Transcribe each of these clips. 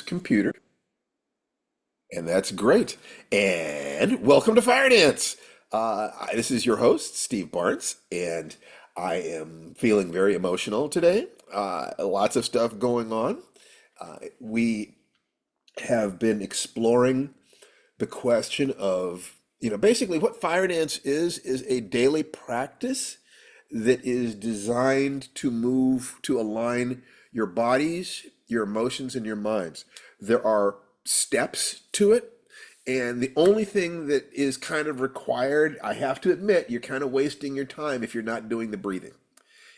computer, and that's great. And welcome to Firedance. This is your host, Steve Barnes, and I am feeling very emotional today. Lots of stuff going on. We have been exploring the question of, basically what Firedance is a daily practice that is designed to move, to align your bodies, your emotions, and your minds. There are steps to it. And the only thing that is kind of required, I have to admit, you're kind of wasting your time if you're not doing the breathing.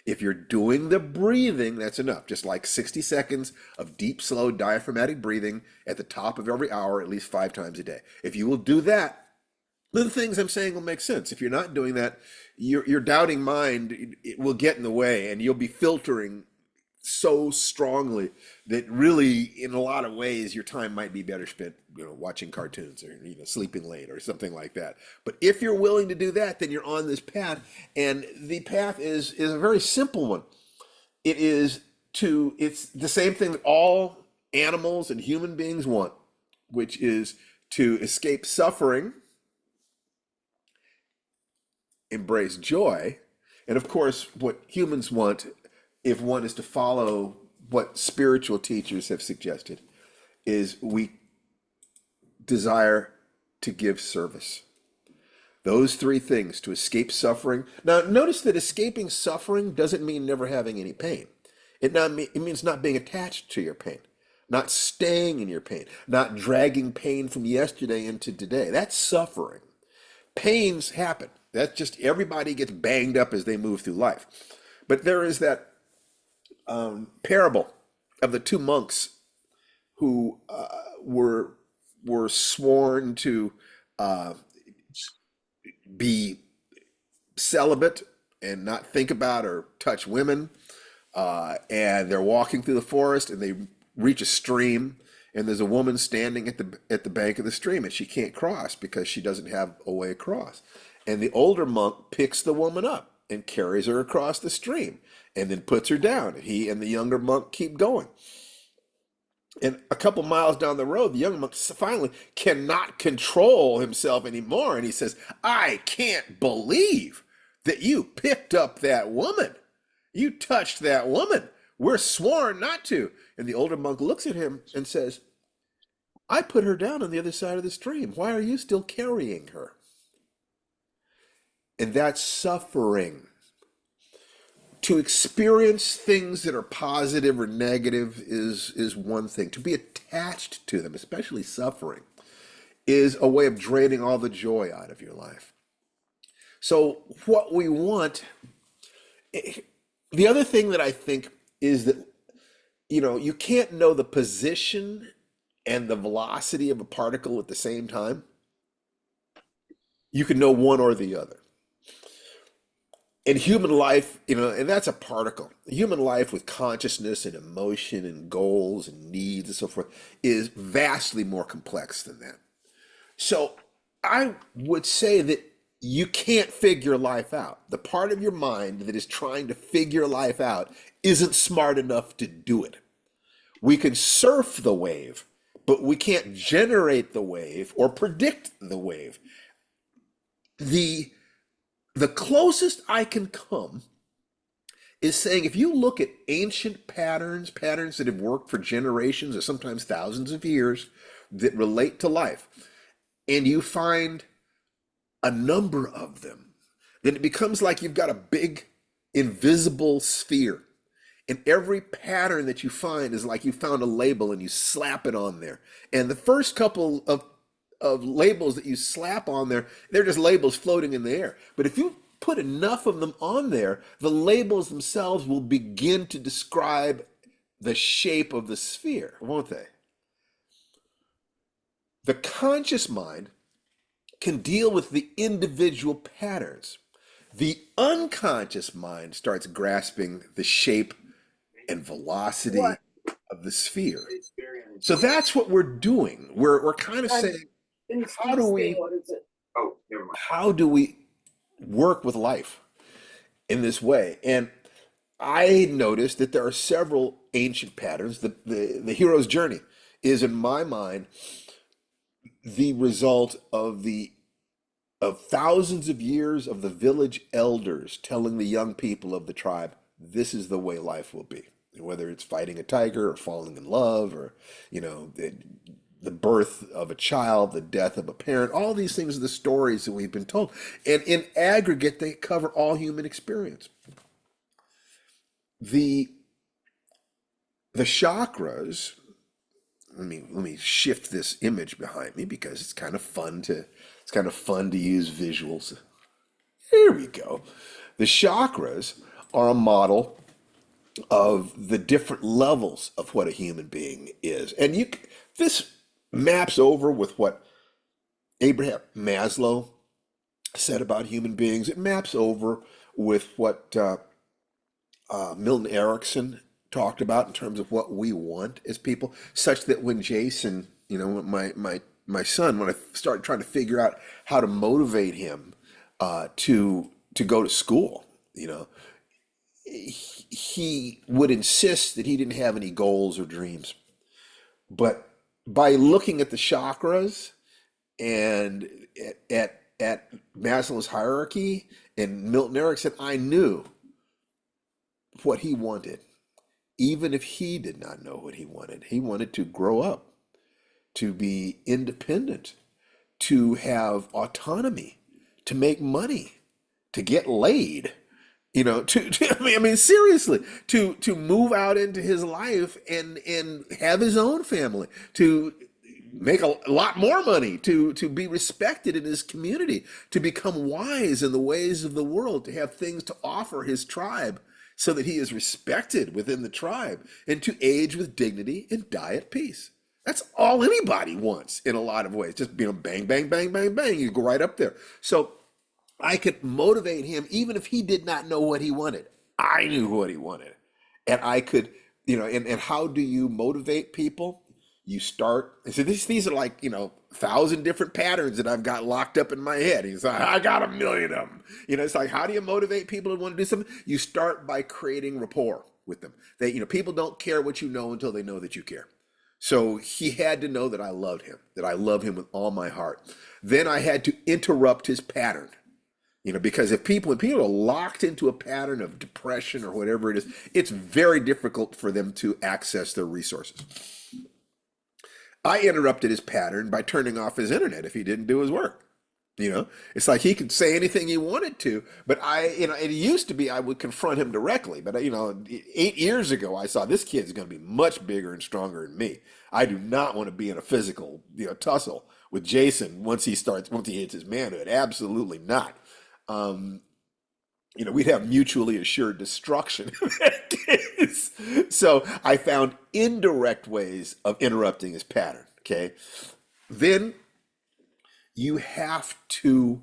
If you're doing the breathing, that's enough. Just like 60 seconds of deep, slow, diaphragmatic breathing at the top of every hour, at least 5 times a day. If you will do that, then the things I'm saying will make sense. If you're not doing that, your doubting mind it will get in the way, and you'll be filtering so strongly that really, in a lot of ways, your time might be better spent, watching cartoons or sleeping late or something like that. But if you're willing to do that, then you're on this path, and the path is a very simple one. It's the same thing that all animals and human beings want, which is to escape suffering, embrace joy, and of course, what humans want, if one is to follow what spiritual teachers have suggested, is we desire to give service. Those three things: to escape suffering. Now, notice that escaping suffering doesn't mean never having any pain. It means not being attached to your pain, not staying in your pain, not dragging pain from yesterday into today. That's suffering. Pains happen. That's just everybody gets banged up as they move through life. But there is that parable of the two monks who were sworn to uh, be celibate and not think about or touch women. And they're walking through the forest, and they reach a stream, and there's a woman standing at the bank of the stream, and she can't cross because she doesn't have a way across. And the older monk picks the woman up and carries her across the stream, and then puts her down. He and the younger monk keep going. And a couple miles down the road, the young monk finally cannot control himself anymore, and he says, "I can't believe that you picked up that woman. You touched that woman. We're sworn not to." And the older monk looks at him and says, "I put her down on the other side of the stream. Why are you still carrying her?" And that's suffering. To experience things that are positive or negative is one thing. To be attached to them, especially suffering, is a way of draining all the joy out of your life. So what we want, the other thing that I think is that, you can't know the position and the velocity of a particle at the same time. You can know one or the other. In human life, and that's a particle. Human life with consciousness and emotion and goals and needs and so forth is vastly more complex than that. So I would say that you can't figure life out. The part of your mind that is trying to figure life out isn't smart enough to do it. We can surf the wave, but we can't generate the wave or predict the wave. The closest I can come is saying, if you look at ancient patterns that have worked for generations or sometimes thousands of years that relate to life, and you find a number of them, then it becomes like you've got a big invisible sphere. And every pattern that you find is like you found a label and you slap it on there. And the first couple of labels that you slap on there, they're just labels floating in the air. But if you put enough of them on there, the labels themselves will begin to describe the shape of the sphere, won't they? The conscious mind can deal with the individual patterns. The unconscious mind starts grasping the shape and velocity of the sphere. So that's what we're doing. We're kind of saying, how do we how do we work with life in this way? And I noticed that there are several ancient patterns. The hero's journey is, in my mind, the result of thousands of years of the village elders telling the young people of the tribe, this is the way life will be. Whether it's fighting a tiger or falling in love or, the birth of a child, the death of a parent, all these things are the stories that we've been told. And in aggregate, they cover all human experience. The the chakras, let me shift this image behind me because it's kind of fun to use visuals. Here we go. The chakras are a model of the different levels of what a human being is. And this maps over with what Abraham Maslow said about human beings. It maps over with what Milton Erickson talked about in terms of what we want as people, such that when Jason, my son, when I started trying to figure out how to motivate him to go to school, he would insist that he didn't have any goals or dreams. But by looking at the chakras and at Maslow's hierarchy and Milton Erickson, I knew what he wanted, even if he did not know what he wanted. He wanted to grow up, to be independent, to have autonomy, to make money, to get laid, I mean, seriously, to move out into his life and have his own family, to make a lot more money, to be respected in his community, to become wise in the ways of the world, to have things to offer his tribe so that he is respected within the tribe, and to age with dignity and die at peace. That's all anybody wants in a lot of ways. Just, bang, bang, bang, bang, bang. You go right up there. So I could motivate him even if he did not know what he wanted. I knew what he wanted. And I could, and how do you motivate people? You start, so these are like, 1,000 different patterns that I've got locked up in my head. He's like, I got a million of them. It's like, how do you motivate people to want to do something? You start by creating rapport with them. People don't care what you know until they know that you care. So he had to know that I loved him, that I love him with all my heart. Then I had to interrupt his pattern. Because when people are locked into a pattern of depression or whatever it is, it's very difficult for them to access their resources. I interrupted his pattern by turning off his internet if he didn't do his work. It's like he could say anything he wanted to, but it used to be I would confront him directly. But 8 years ago, I saw this kid's going to be much bigger and stronger than me. I do not want to be in a physical, tussle with Jason once he hits his manhood. Absolutely not. We'd have mutually assured destruction in that case. So I found indirect ways of interrupting his pattern. Okay. Then you have to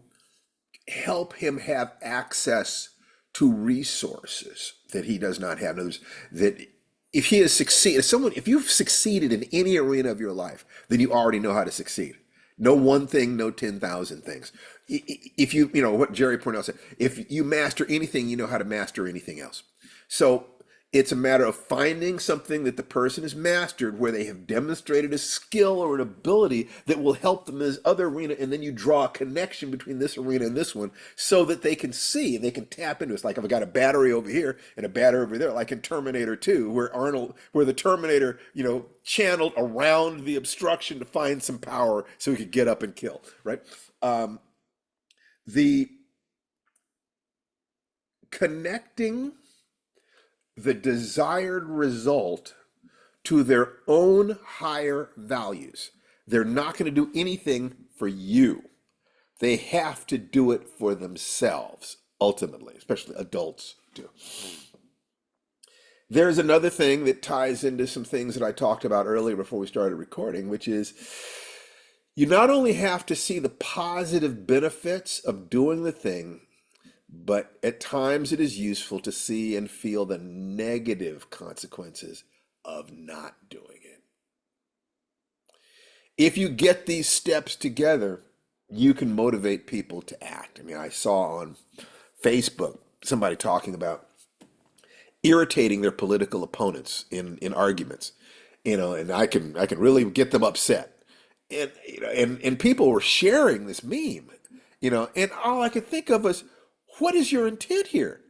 help him have access to resources that he does not have. In other words, that if he has succeeded, if you've succeeded in any arena of your life, then you already know how to succeed. No one thing, no 10,000 things. If what Jerry Pournelle said, if you master anything, you know how to master anything else. So it's a matter of finding something that the person has mastered where they have demonstrated a skill or an ability that will help them in this other arena. And then you draw a connection between this arena and this one so that they can see and they can tap into it. It's like if I got a battery over here and a battery over there, like in Terminator 2, where the Terminator, channeled around the obstruction to find some power so he could get up and kill, right? The connecting the desired result to their own higher values. They're not going to do anything for you. They have to do it for themselves, ultimately, especially adults do. There's another thing that ties into some things that I talked about earlier before we started recording, which is you not only have to see the positive benefits of doing the thing, but at times it is useful to see and feel the negative consequences of not doing it. If you get these steps together, you can motivate people to act. I mean, I saw on Facebook somebody talking about irritating their political opponents in arguments. and I can really get them upset. And people were sharing this meme, and all I could think of was, what is your intent here?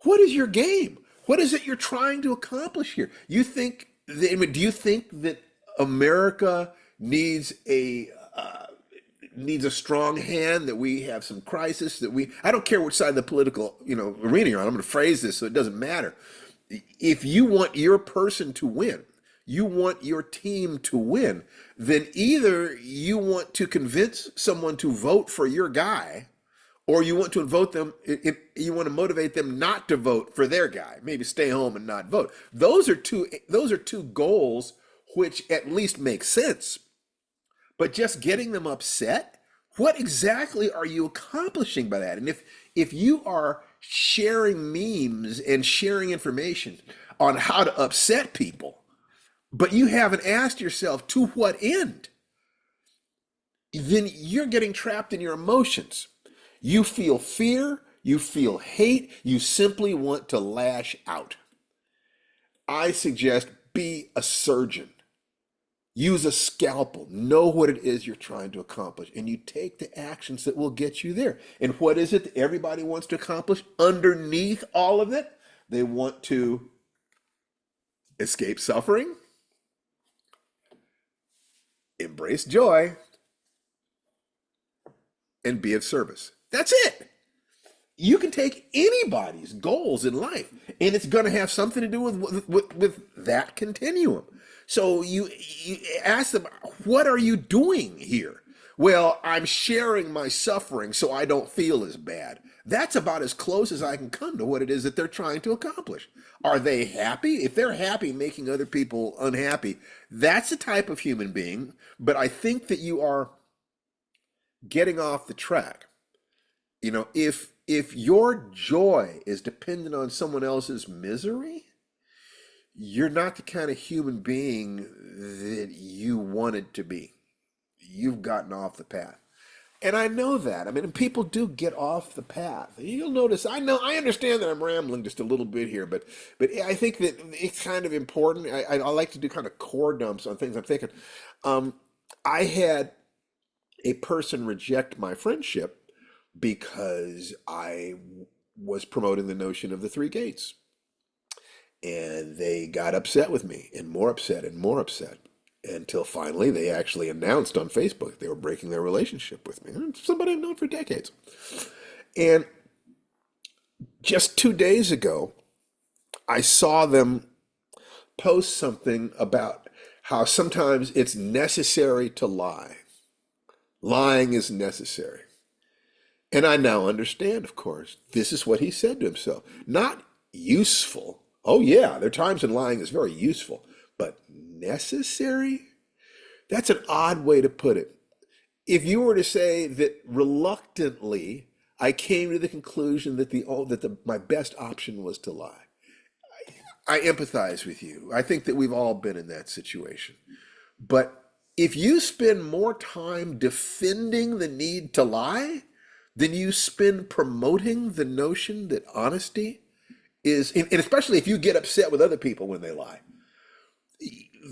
What is your game? What is it you're trying to accomplish here? I mean, do you think that America needs a strong hand, that we have some crisis, that we I don't care which side of the political arena you're on. I'm going to phrase this so it doesn't matter. If you want your person to win, you want your team to win, then either you want to convince someone to vote for your guy, or you want to vote them you want to motivate them not to vote for their guy, maybe stay home and not vote. Those are two goals which at least make sense. But just getting them upset, what exactly are you accomplishing by that? And if you are sharing memes and sharing information on how to upset people, but you haven't asked yourself to what end, then you're getting trapped in your emotions. You feel fear, you feel hate, you simply want to lash out. I suggest be a surgeon. Use a scalpel. Know what it is you're trying to accomplish, and you take the actions that will get you there. And what is it that everybody wants to accomplish underneath all of it? They want to escape suffering, embrace joy, and be of service. That's it. You can take anybody's goals in life, and it's going to have something to do with that continuum. So you ask them, what are you doing here? Well, I'm sharing my suffering so I don't feel as bad. That's about as close as I can come to what it is that they're trying to accomplish. Are they happy? If they're happy making other people unhappy, that's a type of human being. But I think that you are getting off the track. If your joy is dependent on someone else's misery, you're not the kind of human being that you wanted to be. You've gotten off the path. And I know that. I mean, people do get off the path. You'll notice, I understand that I'm rambling just a little bit here, but I think that it's kind of important. I like to do kind of core dumps on things I'm thinking. Um, I had a person reject my friendship because I was promoting the notion of the three gates. And they got upset with me, and more upset, until finally they actually announced on Facebook they were breaking their relationship with me. And somebody I've known for decades. And just 2 days ago, I saw them post something about how sometimes it's necessary to lie. Lying is necessary. And I now understand, of course, this is what he said to himself. Not useful. Oh, yeah, there are times when lying is very useful, but necessary? That's an odd way to put it. If you were to say that reluctantly, I came to the conclusion that my best option was to lie, I empathize with you. I think that we've all been in that situation. But if you spend more time defending the need to lie than you spend promoting the notion that honesty is, and especially if you get upset with other people when they lie,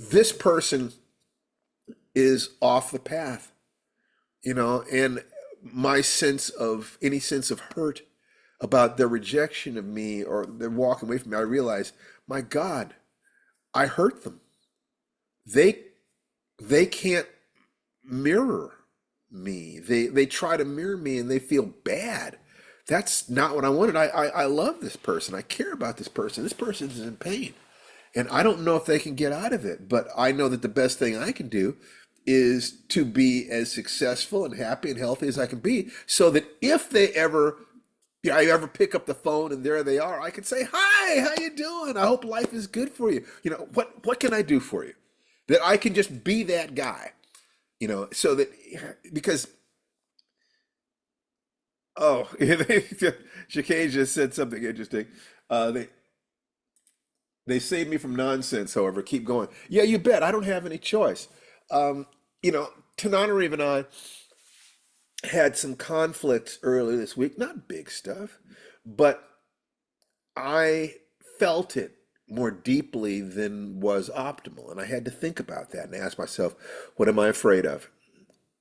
this person is off the path, and my sense of any sense of hurt about their rejection of me or their walking away from me, I realize, my God, I hurt them. They they can't mirror me. They try to mirror me and they feel bad. That's not what I wanted. I love this person. I care about this person. This person is in pain. And I don't know if they can get out of it, but I know that the best thing I can do is to be as successful and happy and healthy as I can be, so that if they ever, I ever pick up the phone and there they are, I can say, "Hi, how you doing? I hope life is good for you. What can I do for you?" That I can just be that guy, so that, because, oh, Chicane just said something interesting. They saved me from nonsense, however. Keep going. Yeah, you bet. I don't have any choice. Um, Tananarive and I had some conflicts earlier this week. Not big stuff, but I felt it more deeply than was optimal. And I had to think about that and ask myself, what am I afraid of?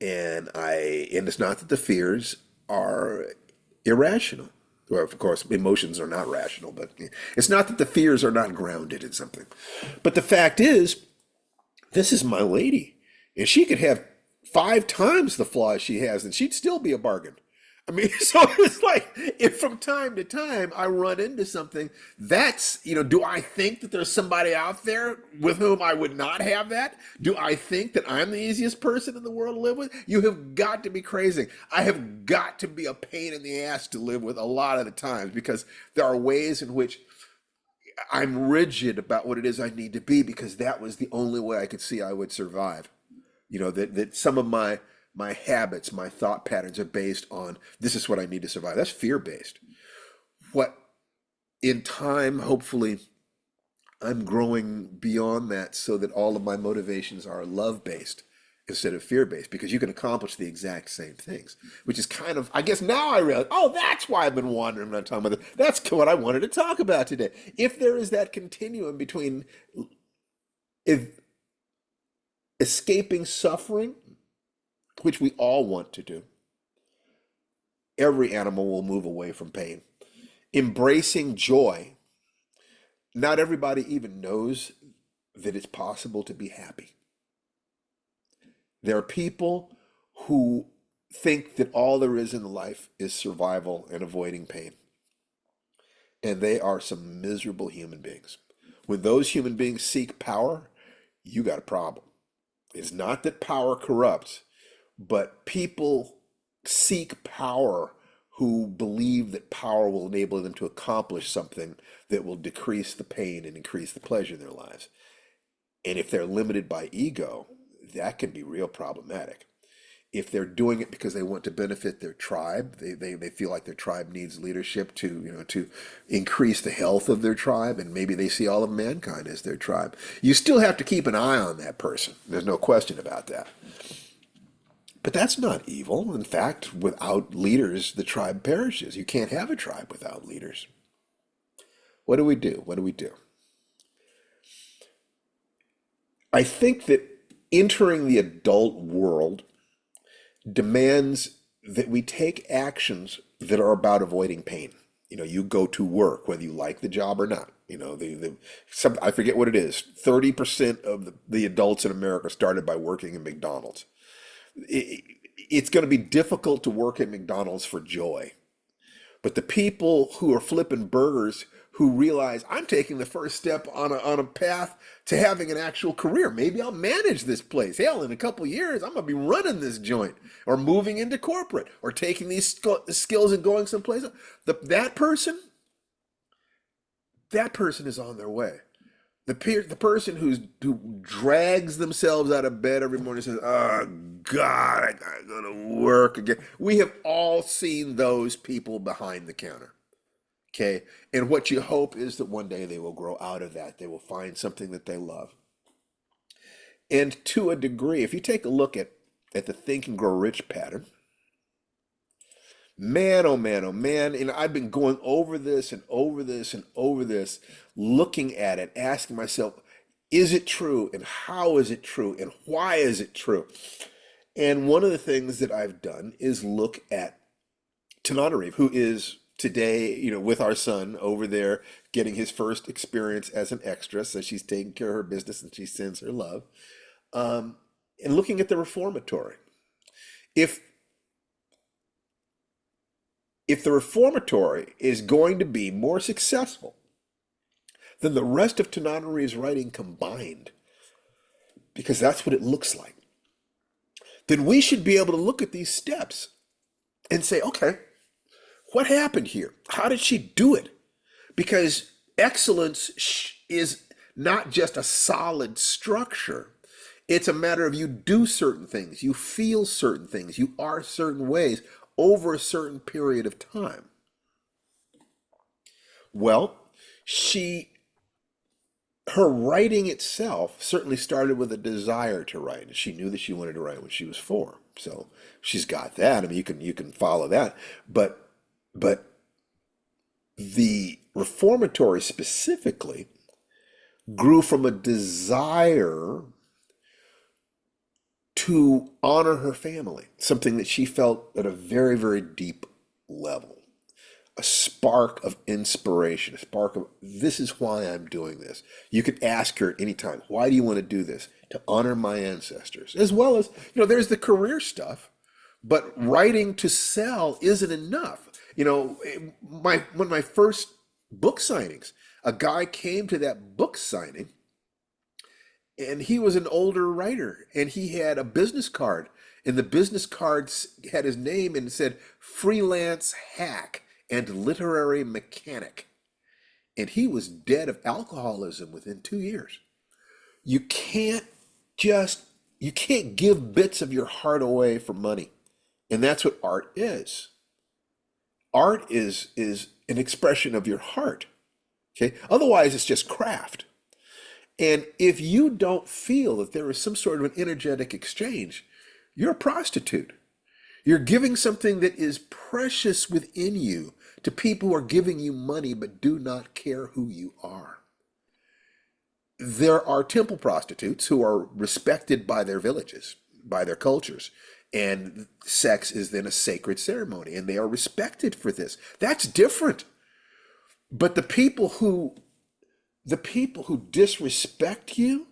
And it's not that the fears are irrational. Well, of course, emotions are not rational, but it's not that the fears are not grounded in something. But the fact is, this is my lady. And she could have 5 times the flaws she has, and she'd still be a bargain. I mean, so it's like if from time to time I run into something, do I think that there's somebody out there with whom I would not have that? Do I think that I'm the easiest person in the world to live with? You have got to be crazy. I have got to be a pain in the ass to live with a lot of the times because there are ways in which I'm rigid about what it is I need to be because that was the only way I could see I would survive. That some of my habits, my thought patterns are based on this is what I need to survive. That's fear based. What in time, hopefully, I'm growing beyond that so that all of my motivations are love based instead of fear based because you can accomplish the exact same things, which is kind of, I guess now I realize, oh, that's why I've been wandering around talking about it. That's what I wanted to talk about today. If there is that continuum between if escaping suffering, which we all want to do, every animal will move away from pain. Embracing joy, not everybody even knows that it's possible to be happy. There are people who think that all there is in life is survival and avoiding pain. And they are some miserable human beings. When those human beings seek power, you got a problem. It's not that power corrupts, but people seek power who believe that power will enable them to accomplish something that will decrease the pain and increase the pleasure in their lives. And if they're limited by ego, that can be real problematic. If they're doing it because they want to benefit their tribe, they feel like their tribe needs leadership to increase the health of their tribe, and maybe they see all of mankind as their tribe. You still have to keep an eye on that person. There's no question about that. But that's not evil. In fact, without leaders, the tribe perishes. You can't have a tribe without leaders. What do we do? What do we do? I think that entering the adult world demands that we take actions that are about avoiding pain. You go to work, whether you like the job or not. I forget what it is. 30% of the adults in America started by working in McDonald's. It's going to be difficult to work at McDonald's for joy. But the people who are flipping burgers who realize I'm taking the first step on a path to having an actual career. Maybe I'll manage this place. Hell, in a couple years, I'm going to be running this joint or moving into corporate or taking these skills and going someplace. That person, that person is on their way. The person who drags themselves out of bed every morning and says, "Oh God, I gotta go to work again." We have all seen those people behind the counter. Okay, and what you hope is that one day they will grow out of that. They will find something that they love. And to a degree, if you take a look at the think and grow rich pattern, man, oh man, oh man, and I've been going over this and over this and over this, looking at it, asking myself, is it true? And how is it true? And why is it true? And one of the things that I've done is look at Tananarive, who is today, with our son over there getting his first experience as an extra. So she's taking care of her business and she sends her love. Um, and looking at the reformatory. If if the reformatory is going to be more successful than the rest of Tananari's writing combined, because that's what it looks like, then we should be able to look at these steps and say, okay, what happened here? How did she do it? Because excellence is not just a solid structure. It's a matter of you do certain things, you feel certain things, you are certain ways over a certain period of time. Well, she her writing itself certainly started with a desire to write. She knew that she wanted to write when she was 4. So she's got that. I mean, you can follow that. But the reformatory specifically grew from a desire to honor her family, something that she felt at a very, very deep level. A spark of inspiration, a spark of, this is why I'm doing this. You could ask her at any time, why do you want to do this? To honor my ancestors. As well as, there's the career stuff, but writing to sell isn't enough. One of my first book signings, a guy came to that book signing and he was an older writer and he had a business card, and the business card had his name and it said freelance hack and literary mechanic, and he was dead of alcoholism within 2 years. You can't just you can't give bits of your heart away for money, and that's what art is. Art is an expression of your heart. Okay, otherwise it's just craft. And if you don't feel that there is some sort of an energetic exchange, you're a prostitute. You're giving something that is precious within you to people who are giving you money but do not care who you are. There are temple prostitutes who are respected by their villages, by their cultures, and sex is then a sacred ceremony, and they are respected for this. That's different. But the people who disrespect you,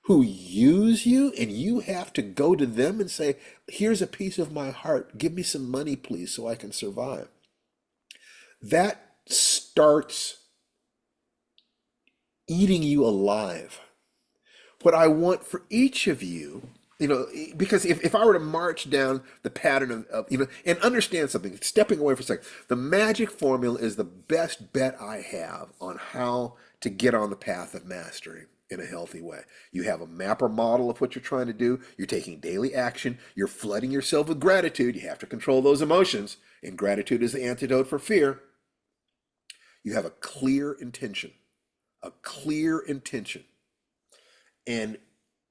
who use you, and you have to go to them and say, here's a piece of my heart, give me some money please so I can survive. That starts eating you alive. What I want for each of you, because if I were to march down the pattern and understand something, stepping away for a second, the magic formula is the best bet I have on how to get on the path of mastery in a healthy way. You have a map or model of what you're trying to do. You're taking daily action. You're flooding yourself with gratitude. You have to control those emotions, and gratitude is the antidote for fear. You have a clear intention, a clear intention. And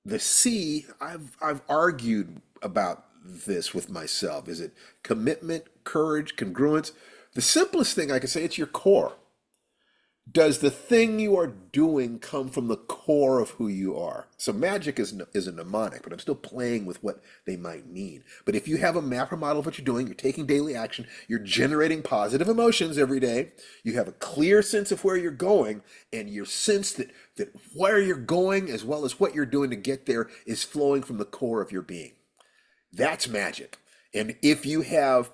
the C, I've argued about this with myself. Is it commitment, courage, congruence? The simplest thing I can say, it's your core. Does the thing you are doing come from the core of who you are? So magic is a mnemonic, but I'm still playing with what they might mean. But if you have a map or model of what you're doing, you're taking daily action, you're generating positive emotions every day, you have a clear sense of where you're going, and your sense that where you're going as well as what you're doing to get there is flowing from the core of your being. That's magic. And if you have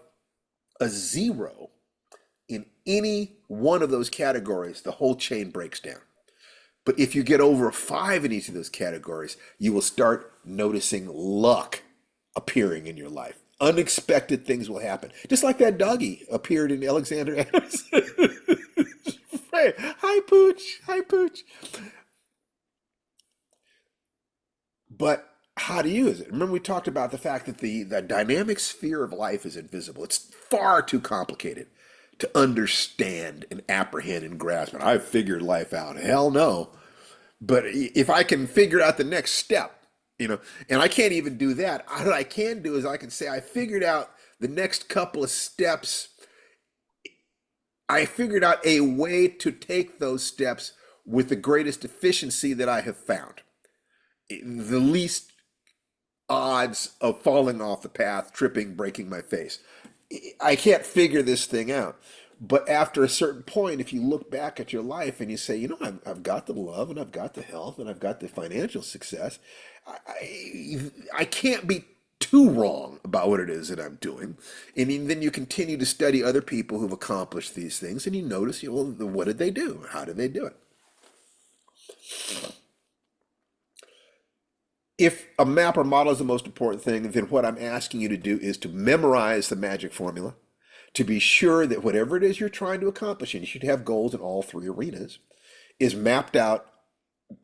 a zero in any one of those categories, the whole chain breaks down. But if you get over a five in each of those categories, you will start noticing luck appearing in your life. Unexpected things will happen. Just like that doggy appeared in Alexander Adams. Right. Hi, Pooch. Hi, Pooch. But how to use it. Remember, we talked about the fact that the dynamic sphere of life is invisible. It's far too complicated to understand and apprehend and grasp. And I've figured life out. Hell no. But if I can figure out the next step, and I can't even do that. What I can do is I can say, I figured out the next couple of steps. I figured out a way to take those steps with the greatest efficiency that I have found. The least odds of falling off the path, tripping, breaking my face. I can't figure this thing out. But after a certain point, if you look back at your life and you say, I've got the love and I've got the health and I've got the financial success, I can't be too wrong about what it is that I'm doing. And then you continue to study other people who've accomplished these things, and you notice, well, what did they do? How did they do it? If a map or model is the most important thing, then what I'm asking you to do is to memorize the magic formula, to be sure that whatever it is you're trying to accomplish, and you should have goals in all three arenas, is mapped out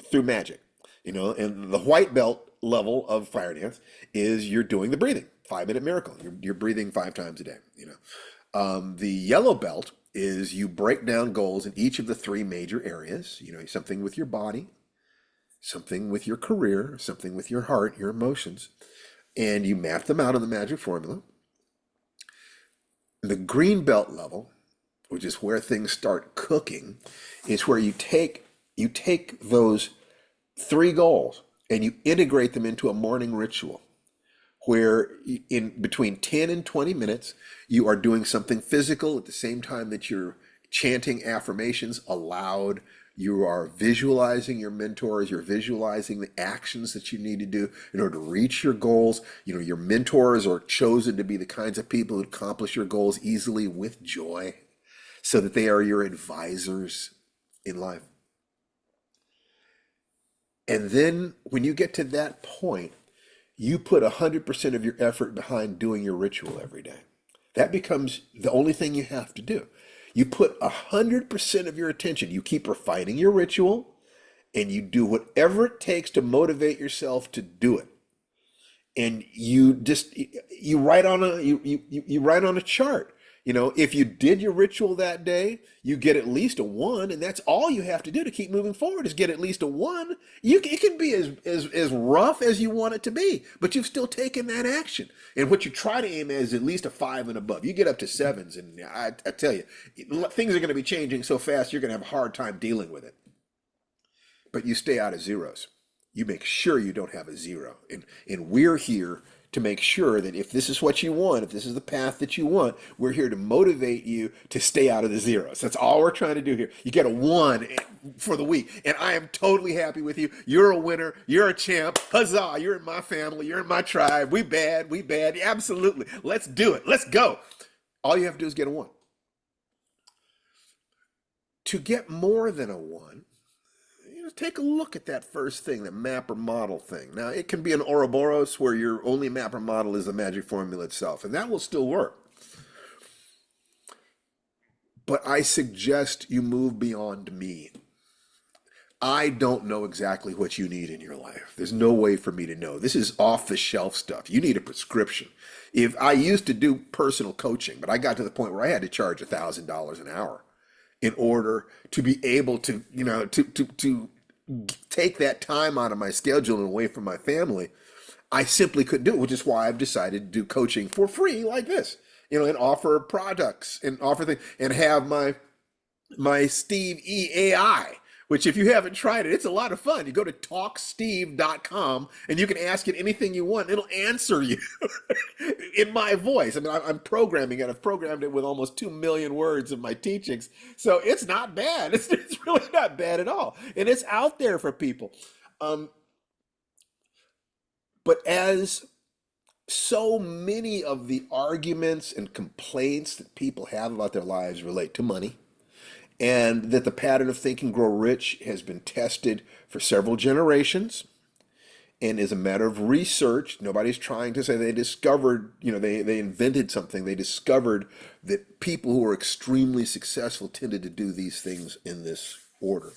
through magic. And the white belt level of fire dance is you're doing the breathing, 5 minute miracle. You're breathing 5 times a day. The yellow belt is you break down goals in each of the three major areas. Something with your body, something with your career, something with your heart, your emotions, and you map them out in the magic formula. The green belt level, which is where things start cooking, is where you take You take those three goals and you integrate them into a morning ritual where in between 10 and 20 minutes, you are doing something physical at the same time that you're chanting affirmations aloud. You are visualizing your mentors, you're visualizing the actions that you need to do in order to reach your goals. Your mentors are chosen to be the kinds of people who accomplish your goals easily with joy so that they are your advisors in life. And then when you get to that point, you put 100% of your effort behind doing your ritual every day. That becomes the only thing you have to do. You put 100% of your attention. You keep refining your ritual and you do whatever it takes to motivate yourself to do it. And you write on you write on a chart. If you did your ritual that day, you get at least a one, and that's all you have to do to keep moving forward is get at least a one. It can be as rough as you want it to be, but you've still taken that action. And what you try to aim at is at least a five and above. You get up to sevens, and I tell you, things are going to be changing so fast, you're going to have a hard time dealing with it. But you stay out of zeros. You make sure you don't have a zero. And we're here to make sure that if this is what you want, if this is the path that you want, we're here to motivate you to stay out of the zeros. That's all we're trying to do here. You get a one for the week, and I am totally happy with you. You're a winner. You're a champ. Huzzah. You're in my family. You're in my tribe. We bad. We bad. Yeah, absolutely. Let's do it. Let's go. All you have to do is get a one. To get more than a one, take a look at that first thing, the map or model thing. Now, it can be an Ouroboros where your only map or model is the magic formula itself, and that will still work. But I suggest you move beyond me. I don't know exactly what you need in your life. There's no way for me to know. This is off the shelf stuff. You need a prescription. If I used to do personal coaching, but I got to the point where I had to charge $1,000 an hour in order to be able to, to take that time out of my schedule and away from my family. I simply couldn't do it, which is why I've decided to do coaching for free like this, and offer products and offer things and have my Steve EAI, which if you haven't tried it, it's a lot of fun. You go to talksteve.com and you can ask it anything you want. It'll answer you in my voice. I mean, I'm programming it. I've programmed it with almost 2 million words of my teachings. So it's not bad. It's really not bad at all. And it's out there for people. But as so many of the arguments and complaints that people have about their lives relate to money, and that the pattern of Think and Grow Rich has been tested for several generations and is a matter of research. Nobody's trying to say they discovered, they invented something. They discovered that people who are extremely successful tended to do these things in this order.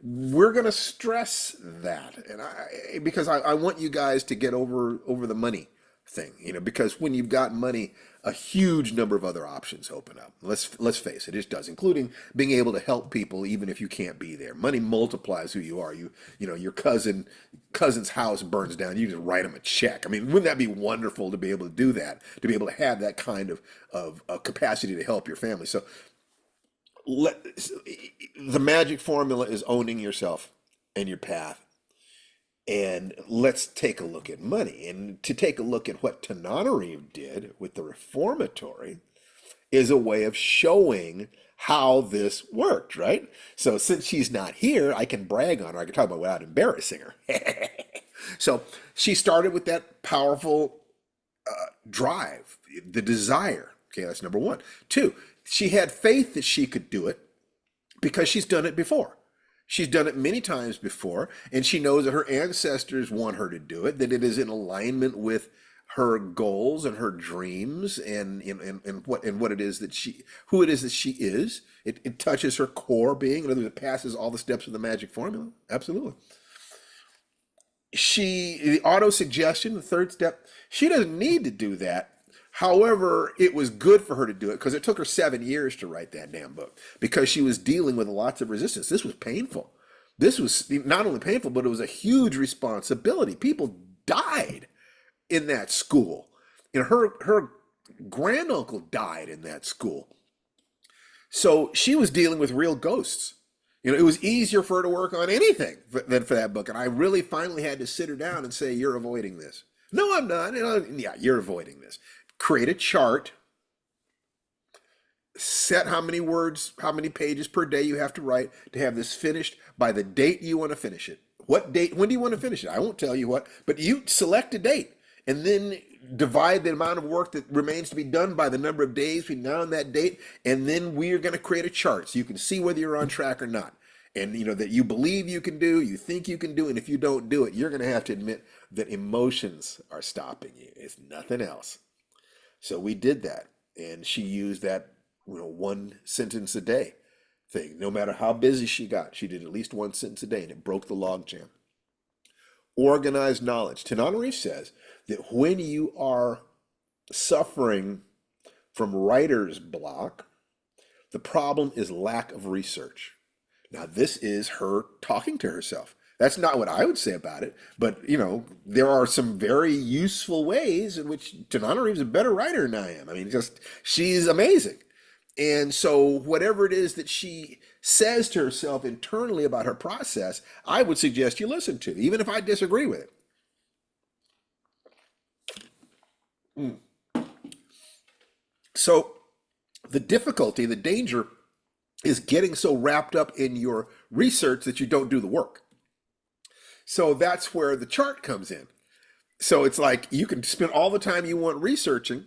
We're going to stress that, and because I want you guys to get over the money thing, because when you've got money, a huge number of other options open up. Let's face it does, including being able to help people even if you can't be there. Money multiplies who you are. Your cousin's house burns down, you just write them a check. I mean, wouldn't that be wonderful to be able to do that, to be able to have that kind of capacity to help your family? So the magic formula is owning yourself and your path. And let's take a look at money. And to take a look at what Tananarive did with the reformatory is a way of showing how this worked, right? So since she's not here, I can brag on her. I can talk about it without embarrassing her. So she started with that powerful drive, the desire. Okay, that's number one. Two, she had faith that she could do it because she's done it before. She's done it many times before, and she knows that her ancestors want her to do it, that it is in alignment with her goals and her dreams and what it is that who it is that she is. It touches her core being. In other words, it passes all the steps of the magic formula. Absolutely. The auto suggestion, the third step, she doesn't need to do that. However, it was good for her to do it because it took her 7 years to write that damn book because she was dealing with lots of resistance. This was painful. This was not only painful, but it was a huge responsibility. People died in that school. Her granduncle died in that school. So she was dealing with real ghosts. It was easier for her to work on anything than for that book. And I really finally had to sit her down and say, "You're avoiding this." No, I'm not. Yeah, you're avoiding this. Create a chart, set how many words, how many pages per day you have to write to have this finished by the date you want to finish it. What date? When do you want to finish it? I won't tell you what, but you select a date and then divide the amount of work that remains to be done by the number of days between now and that date, and then we are going to create a chart so you can see whether you're on track or not. And that you believe you can do, you think you can do, and if you don't do it, you're going to have to admit that emotions are stopping you. It's nothing else. So we did that, and she used that, one sentence a day thing. No matter how busy she got, she did at least one sentence a day, and it broke the logjam. Organized knowledge. Tananarive says that when you are suffering from writer's block, the problem is lack of research. Now, this is her talking to herself. That's not what I would say about it, but there are some very useful ways in which Tananarive is a better writer than I am. I mean, just she's amazing. And so, whatever it is that she says to herself internally about her process, I would suggest you listen to, even if I disagree with it. Mm. So, the difficulty, the danger is getting so wrapped up in your research that you don't do the work. So, that's where the chart comes in. So, it's like you can spend all the time you want researching,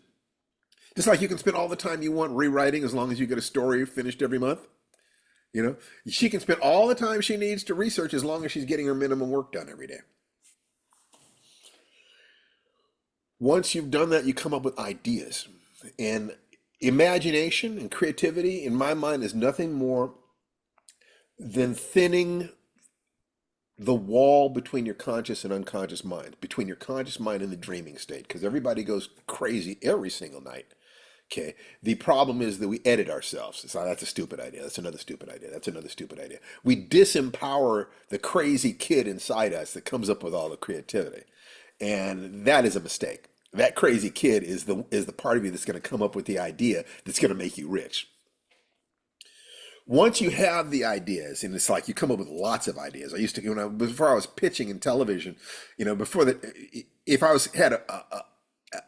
just like you can spend all the time you want rewriting as long as you get a story finished every month. She can spend all the time she needs to research as long as she's getting her minimum work done every day. Once you've done that, you come up with ideas. And imagination and creativity, in my mind, is nothing more than thinning the wall between your conscious and unconscious mind, between your conscious mind and the dreaming state, because everybody goes crazy every single night. Okay. The problem is that we edit ourselves. So that's a stupid idea. That's another stupid idea. That's another stupid idea. We disempower the crazy kid inside us that comes up with all the creativity. And that is a mistake. That crazy kid is the part of you that's going to come up with the idea that's going to make you rich. Once you have the ideas, and it's like you come up with lots of ideas. I used to, before I was pitching in television, before that, if I had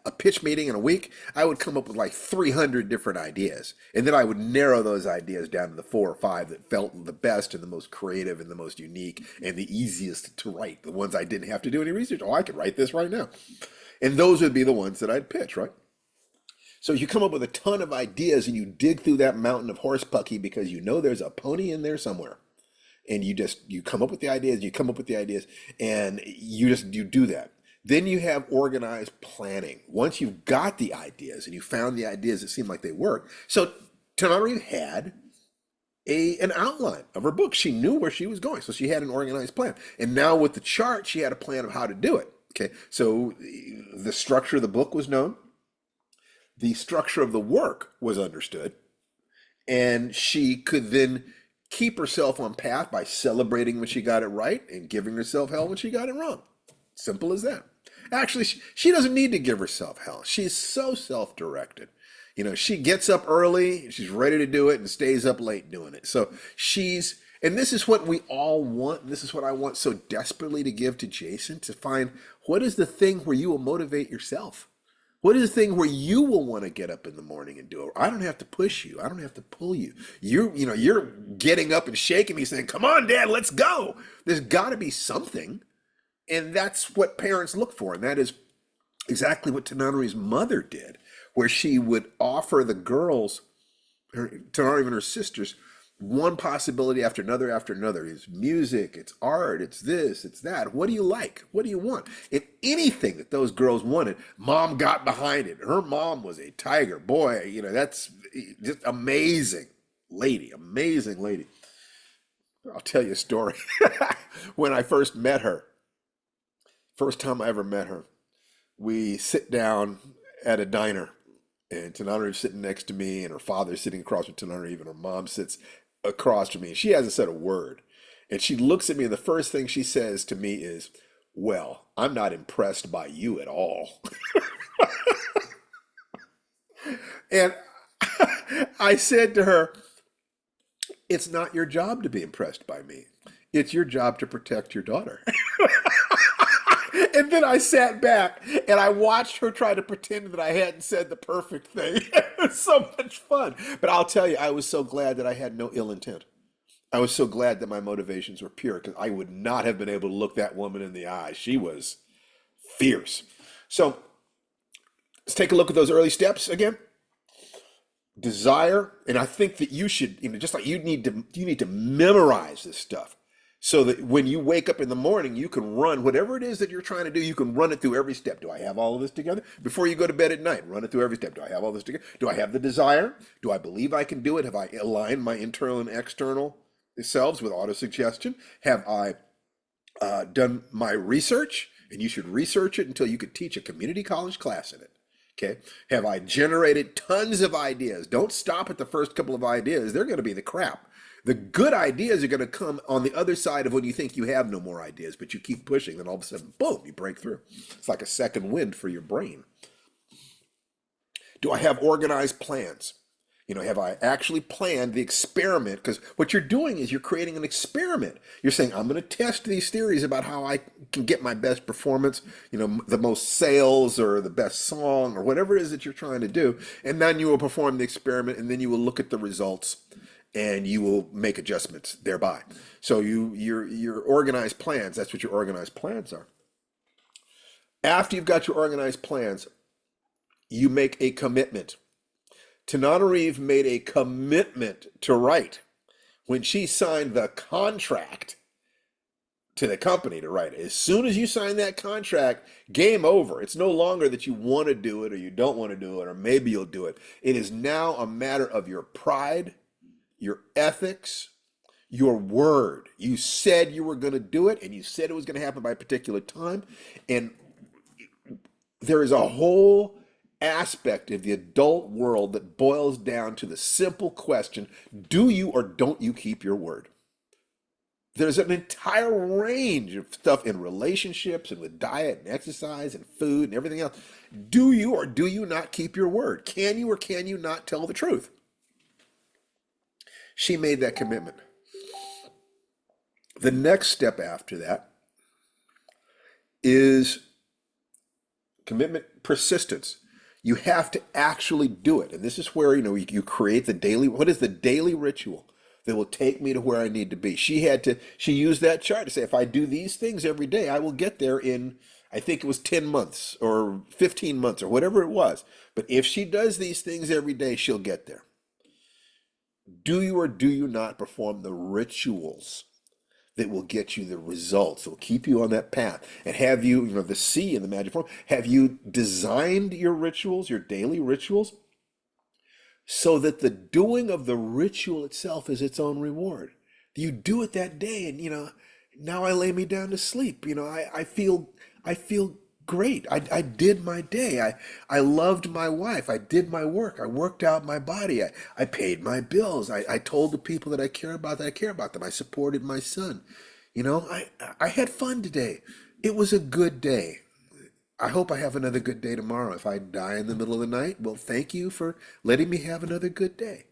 a pitch meeting in a week, I would come up with like 300 different ideas. And then I would narrow those ideas down to the 4 or 5 that felt the best and the most creative and the most unique and the easiest to write. The ones I didn't have to do any research. Oh, I could write this right now. And those would be the ones that I'd pitch, right? So you come up with a ton of ideas and you dig through that mountain of horse pucky because there's a pony in there somewhere. And you come up with the ideas, and you do that. Then you have organized planning. Once you've got the ideas and you found the ideas that seem like they work. So Tananarive had an outline of her book. She knew where she was going. So she had an organized plan. And now with the chart, she had a plan of how to do it. Okay. So the structure of the book was known. The structure of the work was understood. And she could then keep herself on path by celebrating when she got it right and giving herself hell when she got it wrong. Simple as that. Actually, she doesn't need to give herself hell. She's so self-directed. She gets up early, she's ready to do it, and stays up late doing it. So and this is what we all want. This is what I want so desperately to give to Jason, to find what is the thing where you will motivate yourself. What is the thing where you will want to get up in the morning and do it? I don't have to push you. I don't have to pull you. You're getting up and shaking me saying, "Come on, Dad, let's go." There's got to be something. And that's what parents look for. And that is exactly what Tananarive's mother did, where she would offer the girls, Tananarive and her sisters, one possibility after another after another. It's music, it's art, it's this, it's that. What do you like? What do you want? And anything that those girls wanted, Mom got behind it. Her mom was a tiger. Boy, that's just amazing lady. I'll tell you a story. When I first met her, first time I ever met her, we sit down at a diner, and Tananarive's sitting next to me, and her father's sitting across from Tananarive, and her mom sits across from me. And she hasn't said a word. And she looks at me, and the first thing she says to me is, "Well, I'm not impressed by you at all." And I said to her, It's not your job to be impressed by me. It's your job to protect your daughter. And then I sat back and I watched her try to pretend that I hadn't said the perfect thing. It was so much fun. But I'll tell you, I was so glad that I had no ill intent. I was so glad that my motivations were pure because I would not have been able to look that woman in the eye. She was fierce. So let's take a look at those early steps again. Desire, and I think that you should, just like you need to memorize this stuff so that when you wake up in the morning, you can run whatever it is that you're trying to do. You can run it through every step. Do I have all of this together? Before you go to bed at night, run it through every step. Do I have all this together? Do I have the desire? Do I believe I can do it? Have I aligned my internal and external selves with autosuggestion? Have I done my research? And you should research it until you could teach a community college class in it. Okay. Have I generated tons of ideas? Don't stop at the first couple of ideas. They're going to be the crap. The good ideas are going to come on the other side of when you think you have no more ideas, but you keep pushing. Then all of a sudden, boom, you break through. It's like a second wind for your brain. Do I have organized plans? Have I actually planned the experiment? Because what you're doing is you're creating an experiment. You're saying, I'm going to test these theories about how I can get my best performance, the most sales or the best song or whatever it is that you're trying to do. And then you will perform the experiment and then you will look at the results and you will make adjustments thereby. So your organized plans, that's what your organized plans are. After you've got your organized plans, you make a commitment. Tananarive made a commitment to write. When she signed the contract to the company to write it, as soon as you sign that contract, game over. It's no longer that you want to do it or you don't want to do it or maybe you'll do it. It is now a matter of your pride, your ethics, your word. You said you were going to do it and you said it was going to happen by a particular time. And there is a whole aspect of the adult world that boils down to the simple question, do you or don't you keep your word? There's an entire range of stuff in relationships and with diet and exercise and food and everything else. Do you or do you not keep your word? Can you or can you not tell the truth? She made that commitment. The next step after that is commitment, persistence. You have to actually do it. And this is where, you create the daily, what is the daily ritual that will take me to where I need to be? She used that chart to say, if I do these things every day, I will get there in, I think it was 10 months or 15 months or whatever it was. But if she does these things every day, she'll get there. Do you or do you not perform the rituals that will get you the results, that will keep you on that path? And have you, the C in the magic form, have you designed your rituals, your daily rituals, so that the doing of the ritual itself is its own reward? You do it that day and, now I lay me down to sleep. I feel great. I did my day. I loved my wife. I did my work. I worked out my body. I paid my bills. I told the people that I care about that I care about them. I supported my son. I had fun today. It was a good day. I hope I have another good day tomorrow. If I die in the middle of the night, well, thank you for letting me have another good day.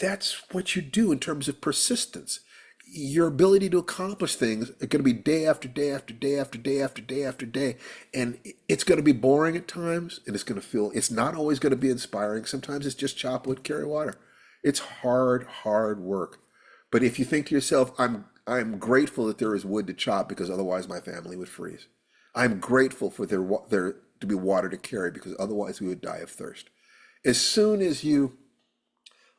That's what you do in terms of persistence. Your ability to accomplish things are going to be day after day after day after day after day after day. And it's going to be boring at times, and it's not always going to be inspiring. Sometimes it's just chop wood, carry water. It's hard, hard work. But if you think to yourself, I'm grateful that there is wood to chop because otherwise my family would freeze. I'm grateful for there to be water to carry because otherwise we would die of thirst. As soon as you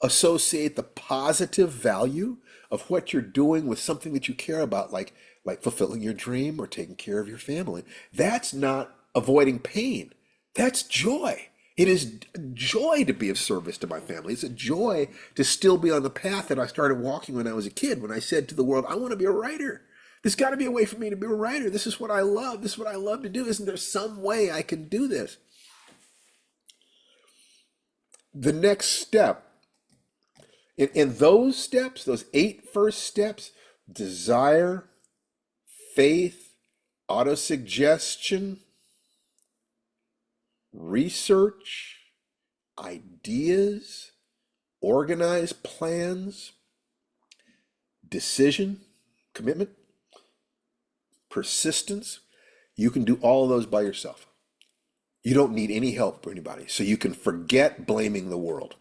associate the positive value of what you're doing with something that you care about, like fulfilling your dream or taking care of your family, that's not avoiding pain. That's joy. It is joy to be of service to my family. It's a joy to still be on the path that I started walking when I was a kid, when I said to the world, I want to be a writer. There's got to be a way for me to be a writer. This is what I love. This is what I love to do. Isn't there some way I can do this? The next step, in those steps, those 8 first steps, desire, faith, autosuggestion, research, ideas, organized plans, decision, commitment, persistence. You can do all of those by yourself. You don't need any help from anybody. So you can forget blaming the world.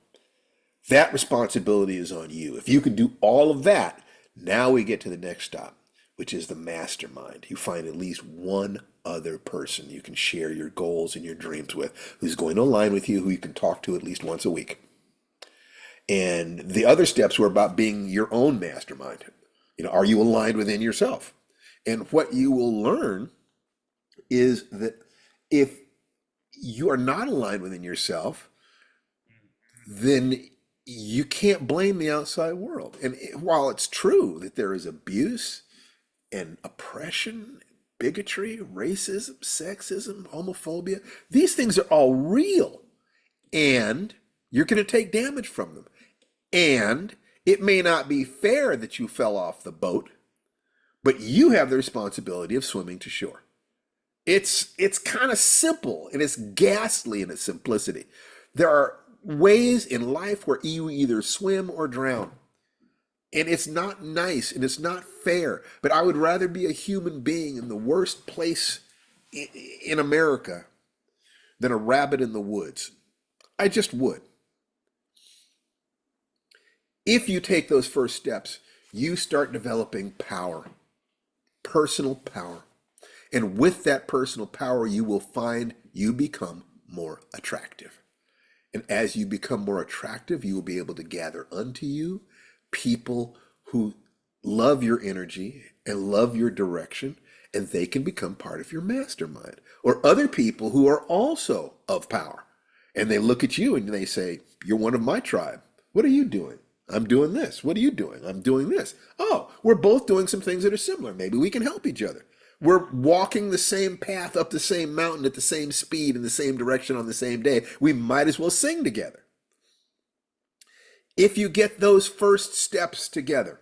That responsibility is on you. If you can do all of that, now we get to the next stop, which is the mastermind. You find at least one other person you can share your goals and your dreams with, who's going to align with you, who you can talk to at least once a week. And the other steps were about being your own mastermind. Are you aligned within yourself? And what you will learn is that if you are not aligned within yourself, then you can't blame the outside world. And while it's true that there is abuse and oppression, bigotry, racism, sexism, homophobia, these things are all real. And you're going to take damage from them. And it may not be fair that you fell off the boat, but you have the responsibility of swimming to shore. It's kind of simple, and it's ghastly in its simplicity. There are ways in life where you either swim or drown. And it's not nice and it's not fair, but I would rather be a human being in the worst place in America than a rabbit in the woods. I just would. If you take those first steps, you start developing power, personal power. And with that personal power, you will find you become more attractive. And as you become more attractive, you will be able to gather unto you people who love your energy and love your direction, and they can become part of your mastermind. Or other people who are also of power. And they look at you and they say, you're one of my tribe. What are you doing? I'm doing this. What are you doing? I'm doing this. Oh, we're both doing some things that are similar. Maybe we can help each other. We're walking the same path up the same mountain at the same speed in the same direction on the same day. We might as well sing together. If you get those first steps together,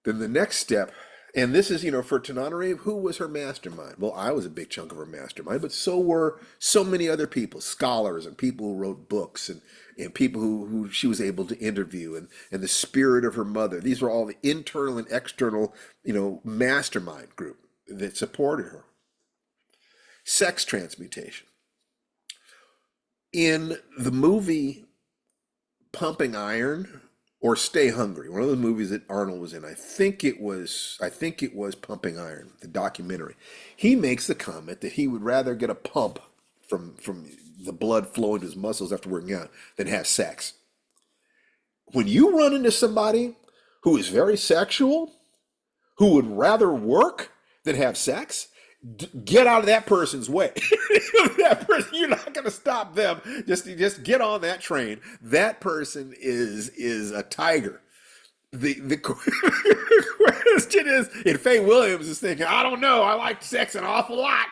then the next step, and this is, for Tananarive, who was her mastermind? Well, I was a big chunk of her mastermind, but so were so many other people, scholars and people who wrote books and people who she was able to interview and the spirit of her mother. These were all the internal and external, mastermind group that supported her. Sex transmutation. In the movie Pumping Iron or Stay Hungry, one of the movies that Arnold was in, I think it was Pumping Iron, the documentary. He makes the comment that he would rather get a pump from the blood flowing to his muscles after working out than have sex. When you run into somebody who is very sexual, who would rather work than have sex, get out of that person's way. That person, you're not going to stop them. Just get on that train. That person is a tiger. The question is, and Faye Williams is thinking, I don't know, I like sex an awful lot.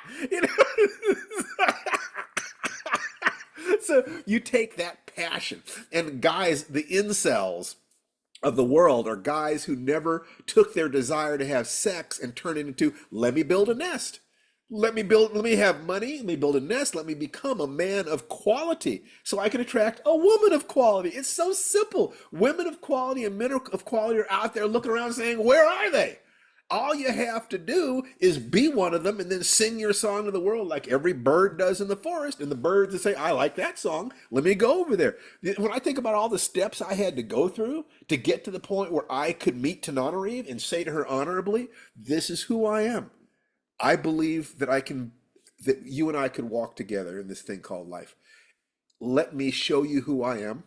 So you take that passion, and guys, the incels of the world are guys who never took their desire to have sex and turned it into, let me build a nest. Let me have money, let me build a nest, let me become a man of quality so I can attract a woman of quality. It's so simple. Women of quality and men of quality are out there looking around saying, where are they? All you have to do is be one of them and then sing your song to the world like every bird does in the forest. And the birds that say, I like that song, let me go over there. When I think about all the steps I had to go through to get to the point where I could meet Tananarive and say to her honorably, this is who I am. I believe that you and I could walk together in this thing called life. Let me show you who I am.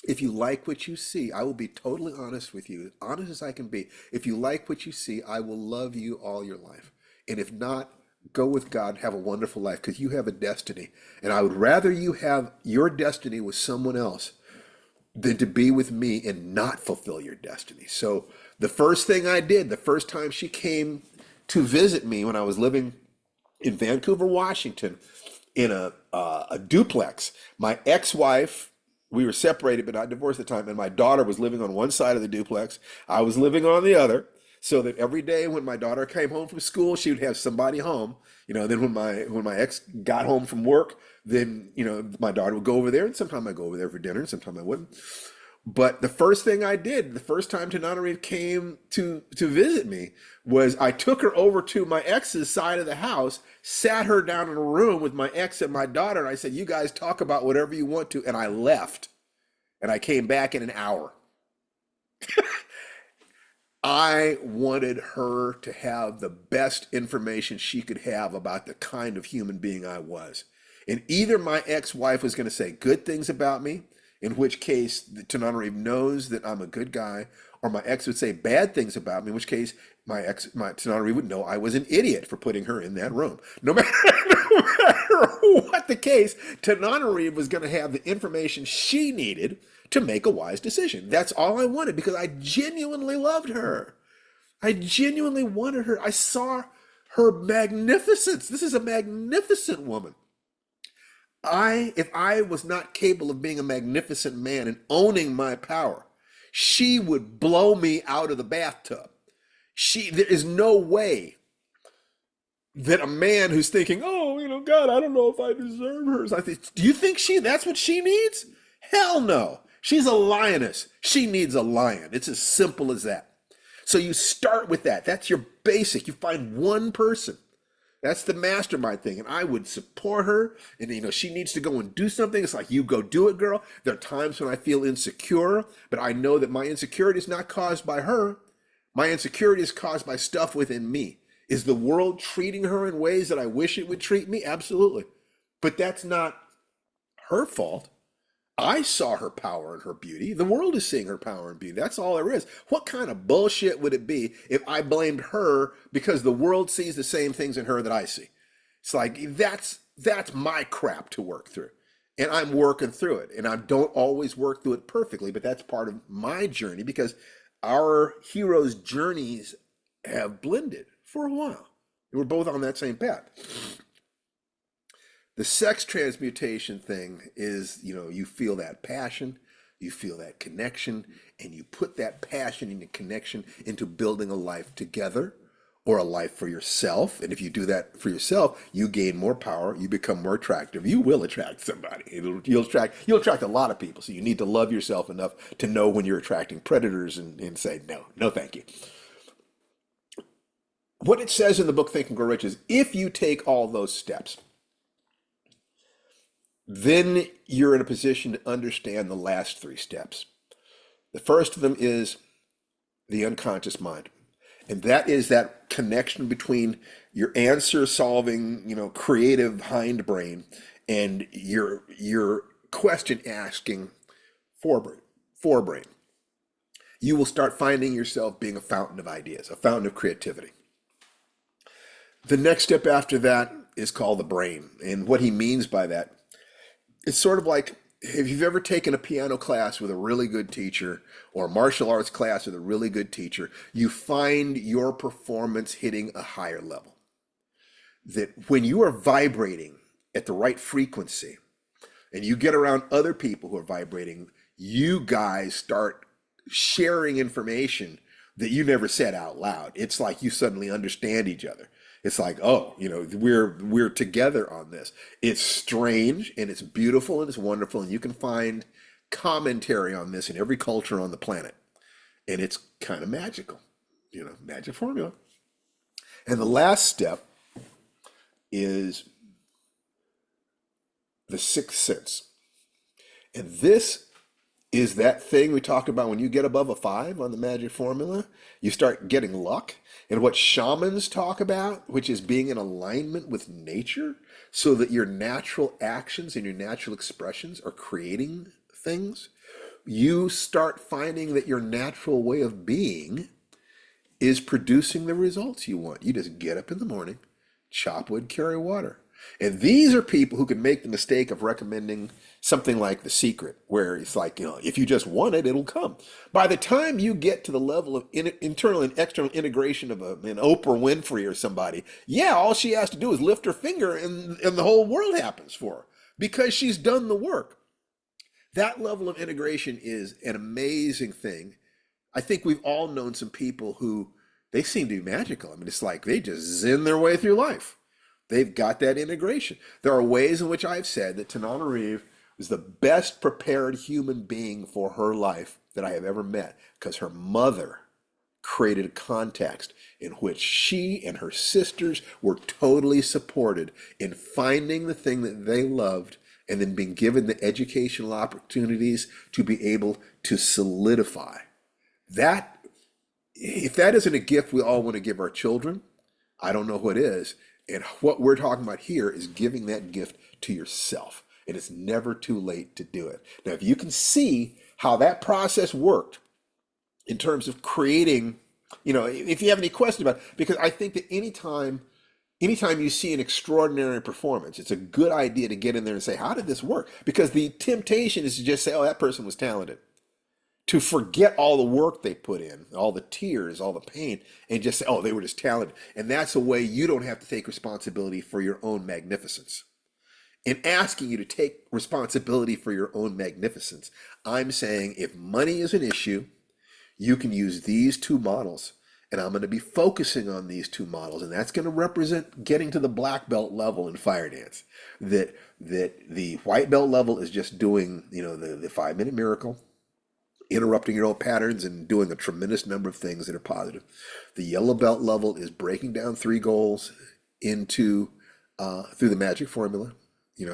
If you like what you see, I will be totally honest with you, honest as I can be. If you like what you see, I will love you all your life. And if not, go with God, have a wonderful life, because you have a destiny. And I would rather you have your destiny with someone else than to be with me and not fulfill your destiny. So the first thing I did, the first time she came to visit me when I was living in Vancouver, Washington, in a duplex, my ex-wife, we were separated but not divorced at the time, and my daughter was living on one side of the duplex. I was living on the other, so that every day when my daughter came home from school, she would have somebody home. Then when my ex got home from work, then my daughter would go over there, and sometimes I'd go over there for dinner, and sometimes I wouldn't. But the first thing I did, the first time Tananarive came to visit me, was I took her over to my ex's side of the house, sat her down in a room with my ex and my daughter, and I said, "You guys talk about whatever you want to," and I left. And I came back in an hour. I wanted her to have the best information she could have about the kind of human being I was. And either my ex-wife was going to say good things about me, in which case the Tananarive knows that I'm a good guy, or my ex would say bad things about me, in which case my Tananarive would know I was an idiot for putting her in that room. No matter, no matter what the case, Tananarive was going to have the information she needed to make a wise decision. That's all I wanted because I genuinely loved her. I genuinely wanted her. I saw her magnificence. This is a magnificent woman. If I was not capable of being a magnificent man and owning my power, she would blow me out of the bathtub. There is no way that a man who's thinking, "Oh, God, I don't know if I deserve her." I think, do you think that's what she needs? Hell no. She's a lioness. She needs a lion. It's as simple as that. So you start with that. That's your basic. You find one person. That's the mastermind thing. And I would support her. And, she needs to go and do something. It's like, you go do it, girl. There are times when I feel insecure, but I know that my insecurity is not caused by her. My insecurity is caused by stuff within me. Is the world treating her in ways that I wish it would treat me? Absolutely. But that's not her fault. I saw her power and her beauty. The world is seeing her power and beauty. That's all there is. What kind of bullshit would it be if I blamed her because the world sees the same things in her that I see? It's like, that's my crap to work through. And I'm working through it. And I don't always work through it perfectly, but that's part of my journey because our heroes' journeys have blended for a while. And we're both on that same path. The sex transmutation thing is, you feel that passion, you feel that connection, and you put that passion and connection into building a life together or a life for yourself. And if you do that for yourself, you gain more power, you become more attractive. You will attract somebody. You'll attract a lot of people. So you need to love yourself enough to know when you're attracting predators and say, no, thank you. What it says in the book Think and Grow Rich is if you take all those steps, then you're in a position to understand the last three steps. The first of them is the unconscious mind. And that is that connection between your answer solving, creative hindbrain and your question asking forebrain. You will start finding yourself being a fountain of ideas, a fountain of creativity. The next step after that is called the brain. And what he means by that, it's sort of like if you've ever taken a piano class with a really good teacher or a martial arts class with a really good teacher, you find your performance hitting a higher level. That when you are vibrating at the right frequency and you get around other people who are vibrating, you guys start sharing information that you never said out loud. It's like you suddenly understand each other. It's like, oh, we're together on this. It's strange and it's beautiful and it's wonderful. And you can find commentary on this in every culture on the planet. And it's kind of magical, magic formula. And the last step is the sixth sense. And this is that thing we talked about when you get above a 5 on the magic formula, you start getting luck. And what shamans talk about, which is being in alignment with nature so that your natural actions and your natural expressions are creating things, you start finding that your natural way of being is producing the results you want. You just get up in the morning, chop wood, carry water. And these are people who can make the mistake of recommending something like The Secret, where it's like, if you just want it, it'll come. By the time you get to the level of internal and external integration of an Oprah Winfrey or somebody, all she has to do is lift her finger and the whole world happens for her because she's done the work. That level of integration is an amazing thing. I think we've all known some people who, they seem to be magical. I mean, it's like they just zen their way through life. They've got that integration. There are ways in which I've said that Tananarive is the best prepared human being for her life that I have ever met because her mother created a context in which she and her sisters were totally supported in finding the thing that they loved and then being given the educational opportunities to be able to solidify that. If that isn't a gift we all want to give our children, I don't know what is. And what we're talking about here is giving that gift to yourself. And it's never too late to do it. Now, if you can see how that process worked in terms of creating, if you have any questions about it, because I think that anytime you see an extraordinary performance, it's a good idea to get in there and say, how did this work? Because the temptation is to just say, oh, that person was talented, to forget all the work they put in, all the tears, all the pain, and just say, oh, they were just talented. And that's a way you don't have to take responsibility for your own magnificence. In asking you to take responsibility for your own magnificence, I'm saying if money is an issue, you can use these two models. And I'm going to be focusing on these two models, and that's going to represent getting to the black belt level in Firedance. That the white belt level is just doing, the 5 minute miracle, interrupting your old patterns and doing a tremendous number of things that are positive. The yellow belt level is breaking down 3 goals into through the magic formula,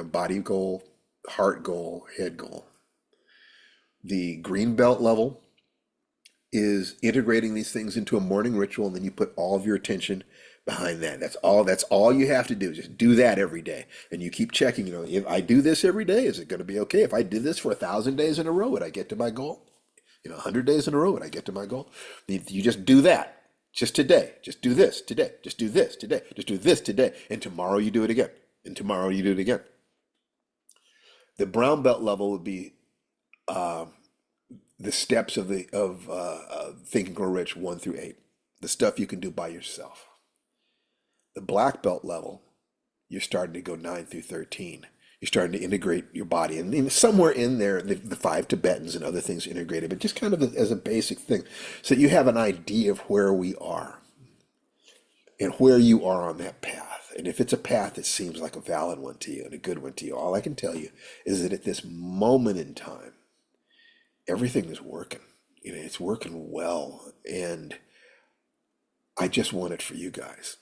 body goal, heart goal, head goal. The green belt level is integrating these things into a morning ritual, and then you put all of your attention behind that. That's all you have to do. Just do that every day. And you keep checking, if I do this every day, is it going to be okay? If I did this for 1,000 days in a row, would I get to my goal? 100 days in a row, would I get to my goal? You just do that. Just today. Just do this today. Just do this today. Just do this today. And tomorrow you do it again. And tomorrow you do it again. The brown belt level would be the steps of Think and Grow Rich 1 through 8. The stuff you can do by yourself. The black belt level, you're starting to go 9 through 13. You're starting to integrate your body, and somewhere in there, the 5 Tibetans and other things integrated, but just kind of as a basic thing, so that you have an idea of where we are and where you are on that path. And if it's a path that seems like a valid one to you and a good one to you, all I can tell you is that at this moment in time, everything is working. It's working well, and I just want it for you guys.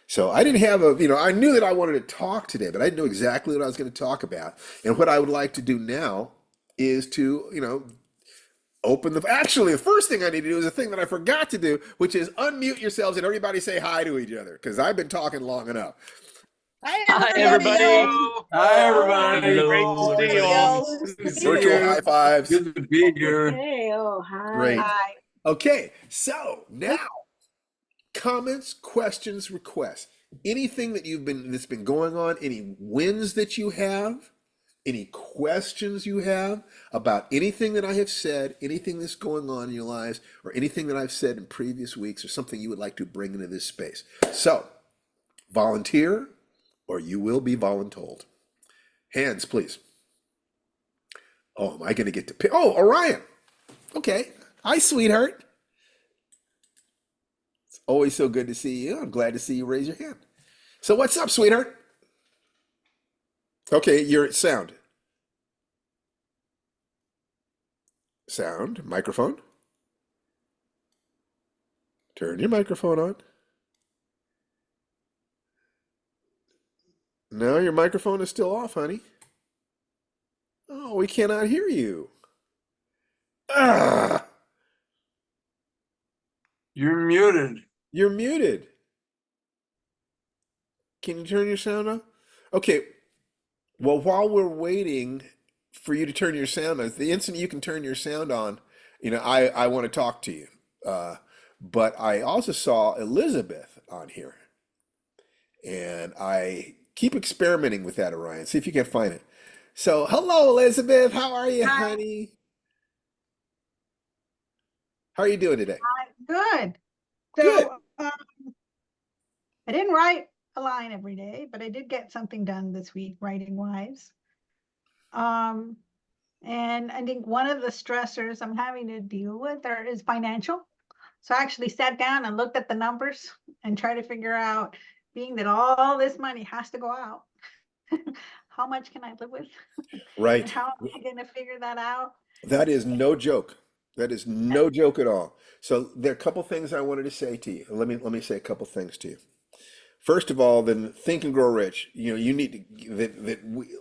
So I didn't have I knew that I wanted to talk today, but I didn't know exactly what I was going to talk about. And what I would like to do now is to, actually, the first thing I need to do is a thing that I forgot to do, which is unmute yourselves and everybody say hi to each other, because I've been talking long enough. Hi, Hi, everybody. everybody. Hi, everybody. Great to see you all. Good to see Virtual you. high fives. Good to be here. Hey, oh, hi. Great. Hi. Okay, so now comments, questions, requests. Anything that's been going on, any wins that you have, any questions you have about anything that I have said, anything that's going on in your lives, or anything that I've said in previous weeks, or something you would like to bring into this space. So, volunteer, or you will be voluntold. Hands, please. Oh, am I going to get to pick? Oh, Orion. Okay. Hi, sweetheart. It's always so good to see you. I'm glad to see you raise your hand. So, what's up, sweetheart? Okay, you're at sound. Sound, microphone. Turn your microphone on. No, your microphone is still off, honey. Oh, we cannot hear you. Ah, You're muted. you're muted. Can you turn your sound on? Okay, well, while we're waiting for you to turn your sound on, the instant you can turn your sound on, I want to talk to you. Uh, but I also saw Elizabeth on here, and I keep experimenting with that, Orion. See if you can find it. So, hello, Elizabeth. How are you, Hi. honey? How are you doing today? Good. Good. So I didn't write a line every day, but I did get something done this week, writing wise. And I think one of the stressors I'm having to deal with is financial. So I actually sat down and looked at the numbers and tried to figure out, being that all this money has to go out, how much can I live with? And Right. how am I going to figure that out? That is no joke. That is no joke at all. So there are a couple things I wanted to say to you. Let me say a couple things to you. First of all, then Think and Grow Rich. You know, you need to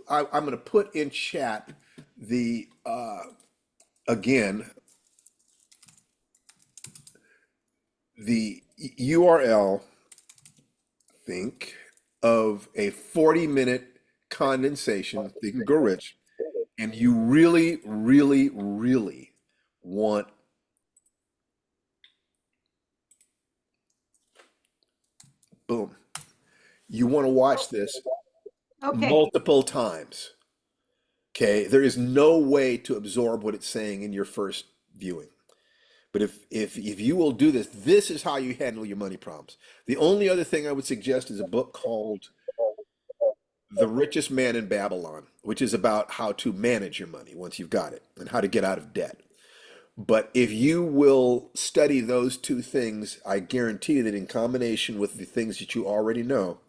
I'm going to put in chat the again the URL. Think of a 40-minute condensation. Think and Grow Rich, and you really, really, really want boom. You want to watch this Okay. multiple times. Okay, there is no way to absorb what it's saying in your first viewing. But if you will do this, this is how you handle your money problems. The only other thing I would suggest is a book called The Richest Man in Babylon, which is about how to manage your money once you've got it and how to get out of debt. But if you will study those two things, I guarantee you that in combination with the things that you already know,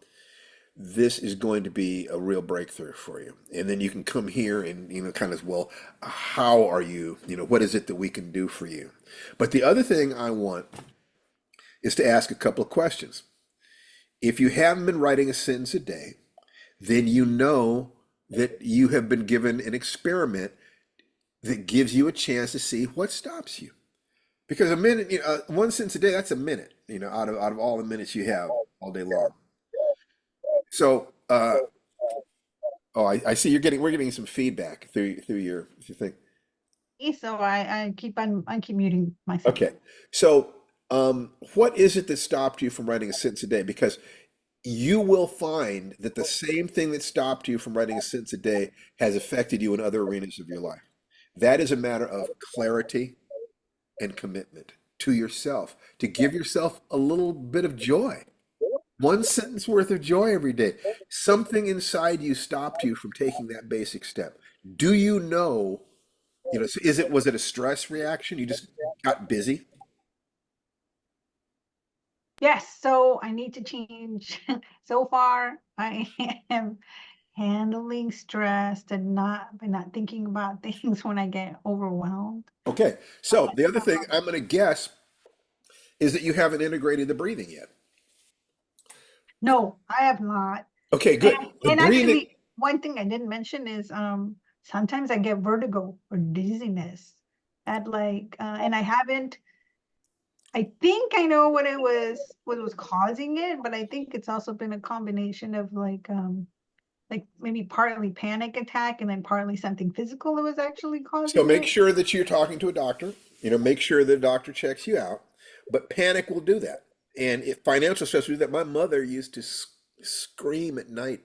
this is going to be a real breakthrough for you. And then you can come here and, kind of, well, how are you, what is it that we can do for you? But the other thing I want is to ask a couple of questions. If you haven't been writing a sentence a day, then you know that you have been given an experiment that gives you a chance to see what stops you. Because a minute, one sentence a day, that's a minute, out of all the minutes you have all day long. So, oh, I see we're getting some feedback through your thing. So I keep muting myself. Okay. So, what is it that stopped you from writing a sentence a day? Because you will find that the same thing that stopped you from writing a sentence a day has affected you in other arenas of your life. That is a matter of clarity and commitment to yourself, to give yourself a little bit of joy. One sentence worth of joy every day. Something inside you stopped you from taking that basic step. Do you know, so was it a stress reaction? You just got busy? Yes, so I need to change. So far, I am handling stress and not by not thinking about things when I get overwhelmed. Okay. So the other thing I'm going to guess is that you haven't integrated the breathing yet. No, I have not. Okay, And good. The and breathing, actually, one thing I didn't mention is sometimes I get vertigo or dizziness at and I haven't. I think I know what was causing it, but I think it's also been a combination of like maybe partly panic attack and then partly something physical that was actually so causing make it. sure that you're talking to a doctor, make sure the doctor checks you out. But panic will do that. And if financial stress will do that, my mother used to scream at night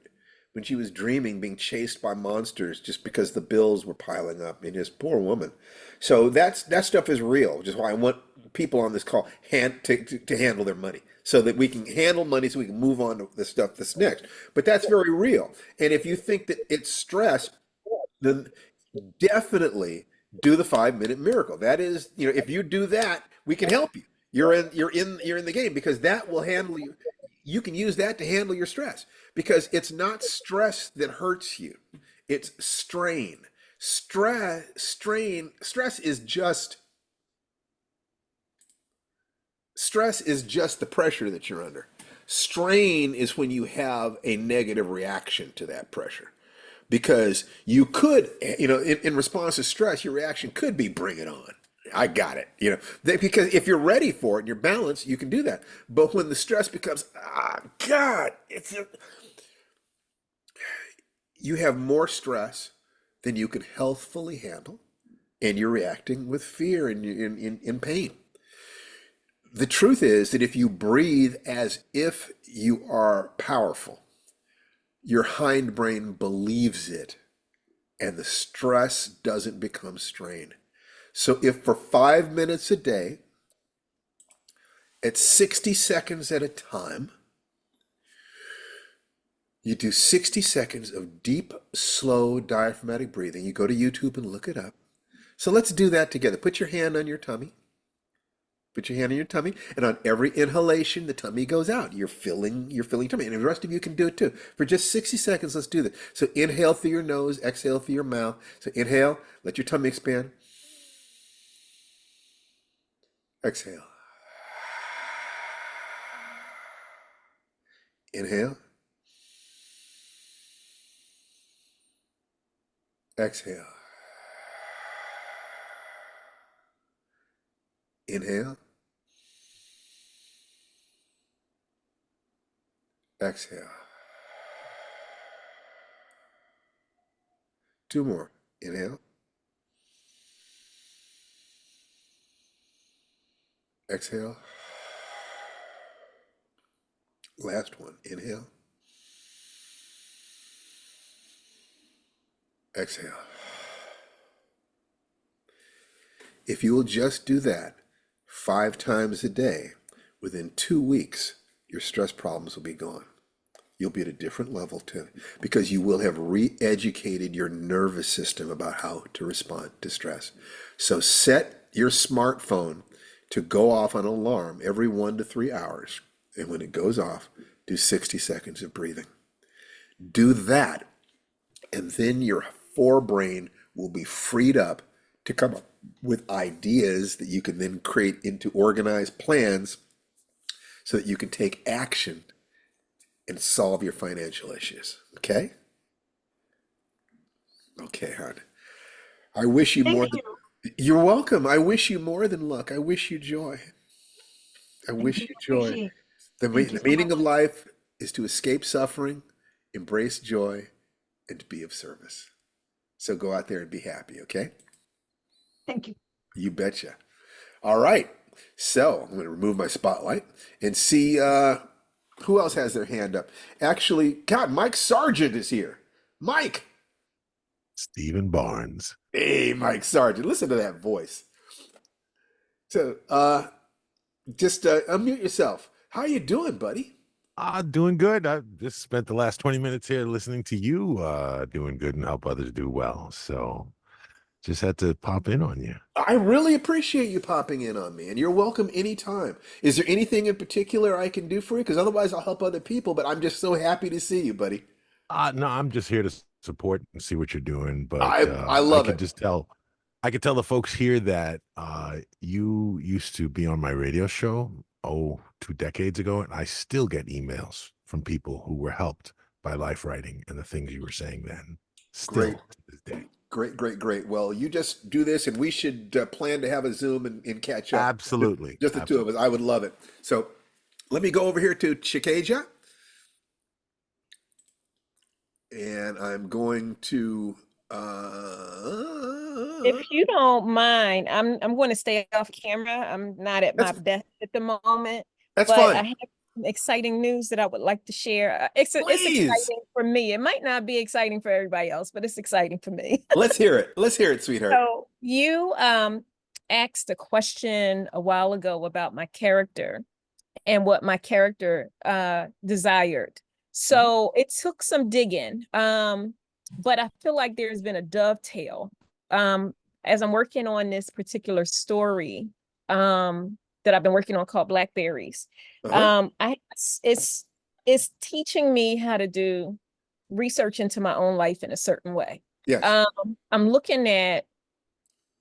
when she was dreaming being chased by monsters just because the bills were piling up. And this poor woman. So that stuff is real, which is why I want people on this call to handle their money so that we can handle money so we can move on to the stuff that's next. But that's very real. And if you think that it's stress, then definitely do the 5 minute miracle. That is, if you do that, we can help you. You're in the game because that will handle you. You can use that to handle your stress because it's not stress that hurts you. It's strain. Stress is just the pressure that you're under. Strain is when you have a negative reaction to that pressure. Because you could, in response to stress, your reaction could be bring it on. I got it. Because if you're ready for it and you're balanced, you can do that. But when the stress becomes, God, you have more stress than you can healthfully handle, and you're reacting with fear and in pain. The truth is that if you breathe as if you are powerful, your hindbrain believes it and the stress doesn't become strain. So if for 5 minutes a day, at 60 seconds at a time, you do 60 seconds of deep, slow diaphragmatic breathing. You go to YouTube and look it up. So let's do that together. Put your hand on your tummy. Put your hand on your tummy, and on every inhalation, the tummy goes out. You're filling tummy, and the rest of you can do it too. For just 60 seconds, let's do that. So inhale through your nose, exhale through your mouth. So inhale, let your tummy expand. Exhale. Inhale. Exhale. Inhale. Exhale. Two more. Inhale. Exhale. Last one. Inhale. Exhale. If you will just do that 5 times a day, within 2 weeks, your stress problems will be gone. You'll be at a different level too, because you will have re-educated your nervous system about how to respond to stress. So set your smartphone to go off on an alarm every 1 to 3 hours. And when it goes off, do 60 seconds of breathing. Do that, and then your forebrain will be freed up to come up with ideas that you can then create into organized plans so that you can take action and solve your financial issues. Okay? Okay, hon. I wish you Thank more than... you. You're welcome. I wish you more than luck. I wish you joy. I Thank wish you. you joy. Appreciate it. The, Thank you the so meaning much. of life is to escape suffering, embrace joy, and to be of service. So go out there and be happy, okay? Thank you. You betcha. All right. So I'm going to remove my spotlight and see who else has their hand up. Actually, God, Mike Sargent is here. Mike. Stephen Barnes. Hey, Mike Sargent. Listen to that voice. So just unmute yourself. How you doing, buddy? Doing good. I just spent the last 20 minutes here listening to you doing good and help others do well. So just had to pop in on you. I really appreciate you popping in on me, and you're welcome anytime. Is there anything in particular I can do for you? Because otherwise I'll help other people, but I'm just so happy to see you, buddy. No, I'm just here to support and see what you're doing. But I I love could it. just tell, I could tell the folks here that you used to be on my radio show, 2 decades ago, and I still get emails from people who were helped by life writing and the things you were saying then, still Great. to this day. Great. Well, you just do this, and we should plan to have a Zoom and catch up. Absolutely. Just the two of us. I would love it. So let me go over here to Chikaja, and I'm going to. If you don't mind, I'm going to stay off camera. I'm not at my That's best at the moment, that's but I fine. have some exciting news that I would like to share. It's Please, exciting for me. It might not be exciting for everybody else, but it's exciting for me. let's hear it. Let's hear it, sweetheart. So you asked a question a while ago about my character and what my character desired. So it took some digging. But I feel like there's been a dovetail. As I'm working on this particular story that I've been working on called Blackberries, Uh-huh. it's teaching me how to do research into my own life in a certain way. Yes. I'm looking at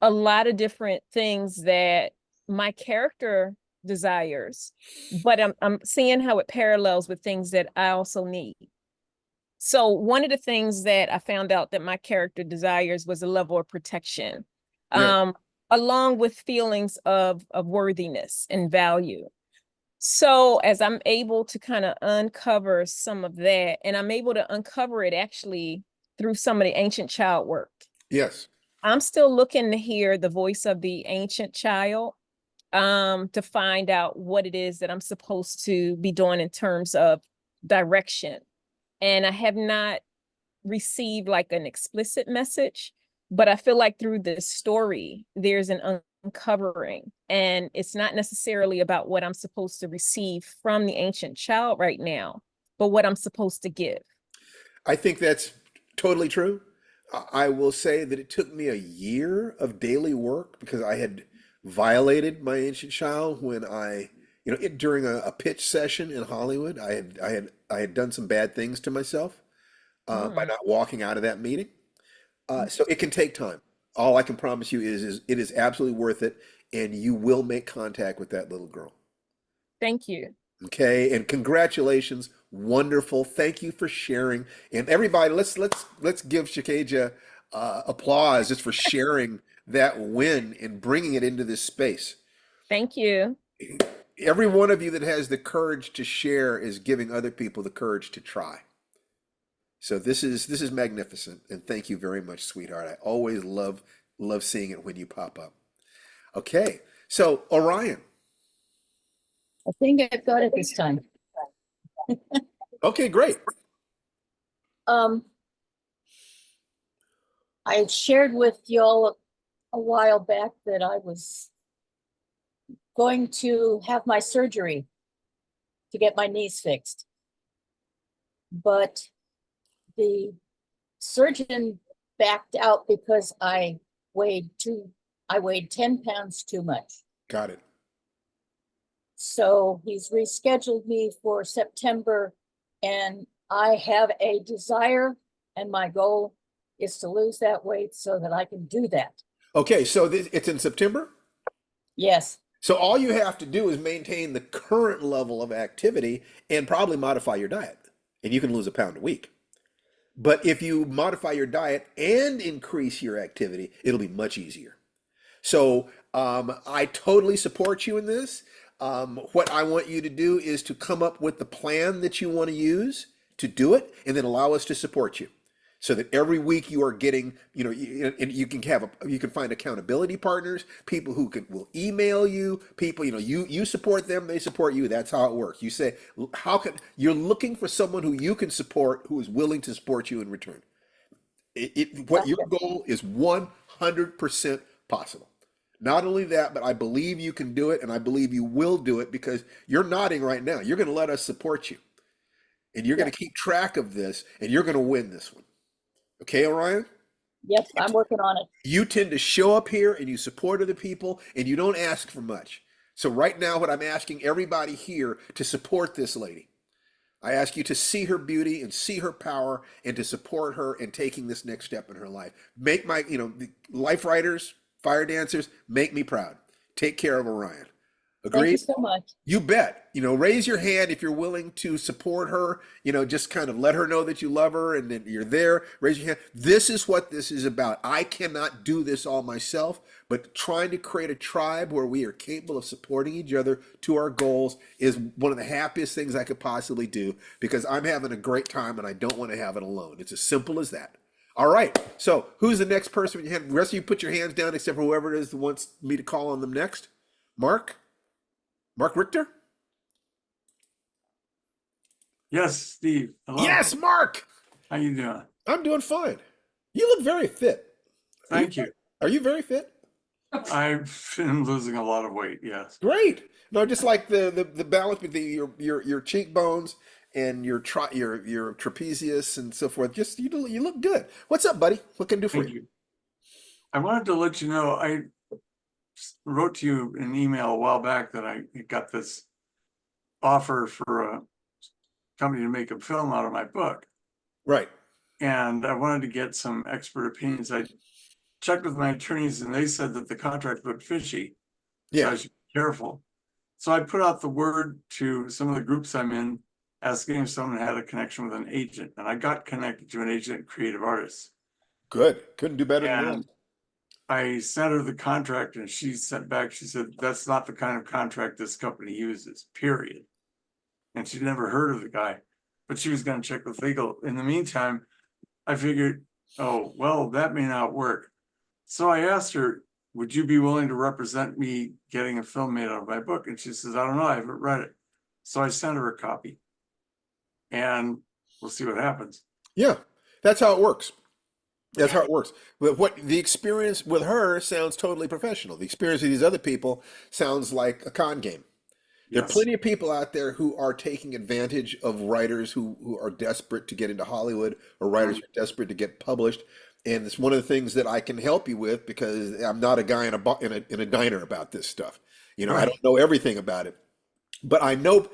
a lot of different things that my character desires, but I'm seeing how it parallels with things that I also need. So one of the things that I found out that my character desires was a level of protection, Yeah. along with feelings of worthiness and value. So as I'm able to kind of uncover some of that, and I'm able to uncover it actually through some of the ancient child work. Yes. I'm still looking to hear the voice of the ancient child to find out what it is that I'm supposed to be doing in terms of direction. And I have not received like an explicit message, but I feel like through this story, there's an uncovering, and it's not necessarily about what I'm supposed to receive from the ancient child right now, but what I'm supposed to give. I think that's totally true. I will say that it took me a year of daily work because I had violated my ancient child when during a pitch session in Hollywood, I had done some bad things to myself by Mm. not walking out of that meeting. Mm. So it can take time. All I can promise you is it is absolutely worth it, and you will make contact with that little girl. Thank you. Okay, and congratulations, wonderful. Thank you for sharing. And everybody, let's give Shikaja applause just for sharing that win and bringing it into this space. Thank you. Every one of you that has the courage to share is giving other people the courage to try. So this is magnificent, and thank you very much, sweetheart. I always love seeing it when you pop up. Okay, so Orion. I think I've got it this time. Okay, great. Um, I shared with y'all a while back that I was going to have my surgery to get my knees fixed. But the surgeon backed out because I weighed 10 pounds too much. Got it. So he's rescheduled me for September, and I have a desire, and my goal is to lose that weight so that I can do that. Okay, so it's in September? Yes, So all you have to do is maintain the current level of activity and probably modify your diet, and you can lose a pound a week. But if you modify your diet and increase your activity, it'll be much easier. So I totally support you in this. What I want you to do is to come up with the plan that you want to use to do it, and then allow us to support you, so that every week you are getting, and you can find accountability partners, people who will email you, people, you support them, they support you. That's how it works. You say, you're looking for someone who you can support, who is willing to support you in return. What your gotcha. goal is 100% possible. Not only that, but I believe you can do it, and I believe you will do it, because you're nodding right now. You're going to let us support you, and you're going Yeah. to keep track of this, and you're going to win this one. Okay, Orion? Yep, I'm working on it. You tend to show up here and you support other people, and you don't ask for much. So right now, what I'm asking everybody here to support this lady. I ask you to see her beauty and see her power, and to support her in taking this next step in her life. Make the life writers, fire dancers, make me proud. Take care of Orion. Thank you Agreed? so much. You bet. Raise your hand if you're willing to support her. Just kind of let her know that you love her and that you're there. Raise your hand. This is what this is about. I cannot do this all myself, but trying to create a tribe where we are capable of supporting each other to our goals is one of the happiest things I could possibly do, because I'm having a great time and I don't want to have it alone. It's as simple as that. All right. So who's the next person? The rest of you put your hands down, except for whoever it is that wants me to call on them next. Mark? Mark Richter? Yes, Steve. Hello. Yes, Mark. How you doing? I'm doing fine. You look very fit. Thank you. Are you very fit? I've been losing a lot of weight. Yes. Great. No, just like the balance between your cheekbones and your trapezius and so forth. Just you look good. What's up, buddy? What can I do for Thank you? you. I wanted to let you know, I wrote to you an email a while back that I got this offer for a company to make a film out of my book. Right. And I wanted to get some expert opinions. I checked with my attorneys and they said that the contract looked fishy. So Yeah. I should be careful. So I put out the word to some of the groups I'm in, asking if someone had a connection with an agent. And I got connected to an agent, creative artist. Good. Couldn't do better than that. And I sent her the contract and she sent back, she said, that's not the kind of contract this company uses, period. And she'd never heard of the guy, but she was going to check with legal. In the meantime, I figured, oh, well, that may not work. So I asked her, would you be willing to represent me getting a film made out of my book? And she says, I don't know, I haven't read it. So I sent her a copy and we'll see what happens. Yeah. That's how it works. That's how it works. But what the experience with her sounds totally professional. The experience with these other people sounds like a con game. There are Yes. plenty of people out there who are taking advantage of writers who are desperate to get into Hollywood, or writers who are desperate to get published. And it's one of the things that I can help you with because I'm not a guy in a diner about this stuff. I Right. don't know everything about it, but I know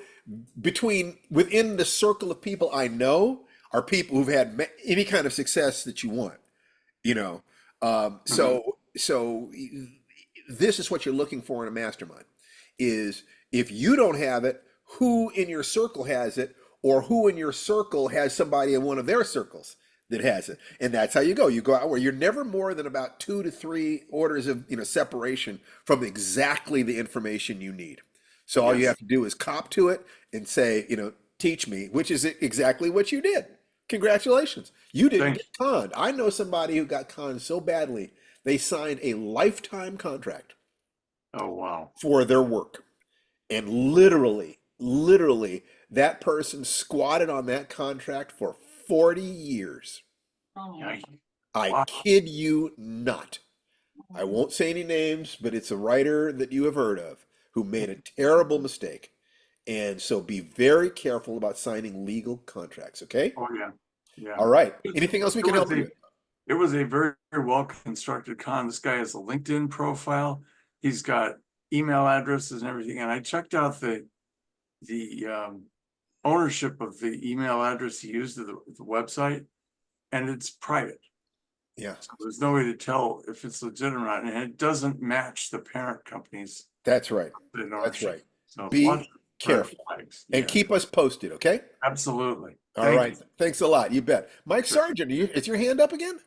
within the circle of people I know are people who've had any kind of success that you want. You know, Mhm. so this is what you're looking for in a mastermind is if you don't have it, who in your circle has it, or who in your circle has somebody in one of their circles that has it. And that's how you go. You go out where you're never more than about 2 to 3 orders of separation from exactly the information you need. So all you Yes. have to do is cop to it and say, teach me, which is exactly what you did. Congratulations. You didn't Thank get conned. I know somebody who got conned so badly, they signed a lifetime contract Oh, wow. for their work. And literally, that person squatted on that contract for 40 years. Yeah. I Wow. kid you not. I won't say any names, but it's a writer that you have heard of who made a terrible mistake. And so be very careful about signing legal contracts, okay? Oh, yeah. Yeah. All right. It Anything else we it can was help you a with? it was a very, very well constructed con. This guy has a LinkedIn profile. He's got email addresses and everything. And I checked out the ownership of the email address he used to the website, and it's private. Yeah, So there's no way to tell if it's legit or not, and it doesn't match the parent company's that's right. That's ownership. right. So watch Be red careful flags. and Yes, keep us posted, okay? absolutely. All Thank right. you. Thanks a lot. You bet. Mike Sure. Sargent, is your hand up again?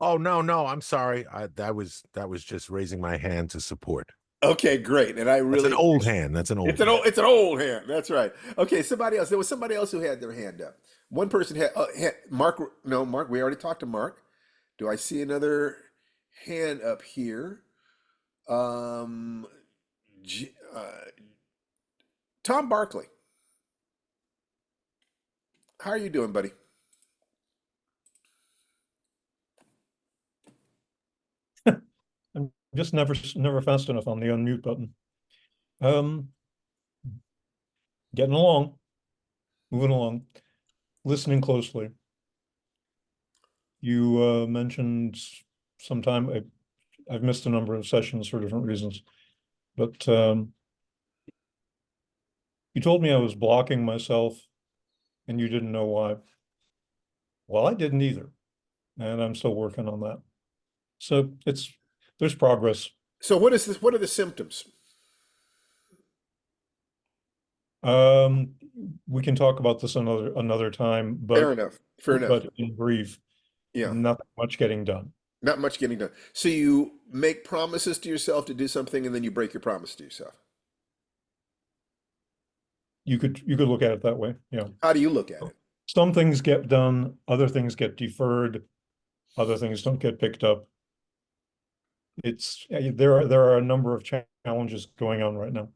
Oh, no, I'm sorry. That was just raising my hand to support. Okay, great. And I That's an really old hand. That's an old hand. it's an old hand. That's right. Okay, somebody else. There was somebody else who had their hand up. One person had Mark. No, Mark. We already talked to Mark. Do I see another hand up here? Um, Tom Barkley. How are you doing, buddy? I'm just never fast enough on the unmute button. Um, Getting along, moving along, listening closely. You mentioned sometime I've missed a number of sessions for different reasons, but you told me I was blocking myself and you didn't know why. Well, I didn't either, and I'm still working on that. So there's progress. So what is this? What are the symptoms? Um, we can talk about this another time, Fair enough. Fair enough. but in brief, Yeah. not much getting done. Not much getting done. So you make promises to yourself to do something and then you break your promise to yourself. You could look at it that way. Yeah. How do you look at it? Some things get done, other things get deferred, other things don't get picked up. There are a number of challenges going on right now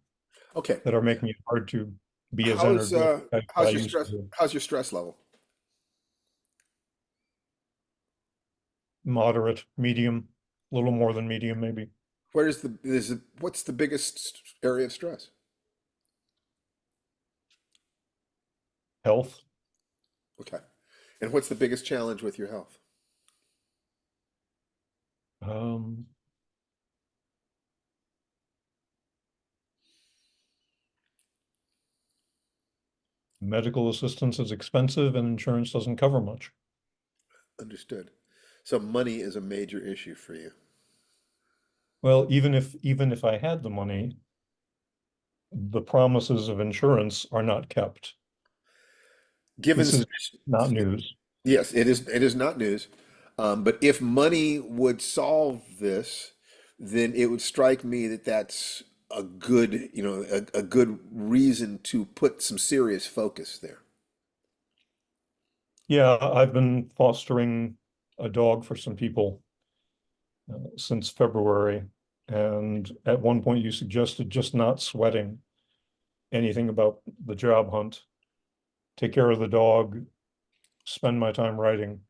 Okay. that are making it hard to be as How's energetic as I how's your used to stress be. how's your stress level? Moderate, medium, a little more than medium, maybe. What's the biggest area of stress? Health, Okay. And what's the biggest challenge with your health? um, medical assistance is expensive and insurance doesn't cover much. Understood. So money is a major issue for you. Well, even if I had the money, the promises of insurance are not kept. Given This is not news. Yes, it is not news. But if money would solve this, then it would strike me that that's a good, a good reason to put some serious focus there. Yeah, I've been fostering a dog for some people since February. And at one point you suggested just not sweating anything about the job hunt, take care of the dog, spend my time writing.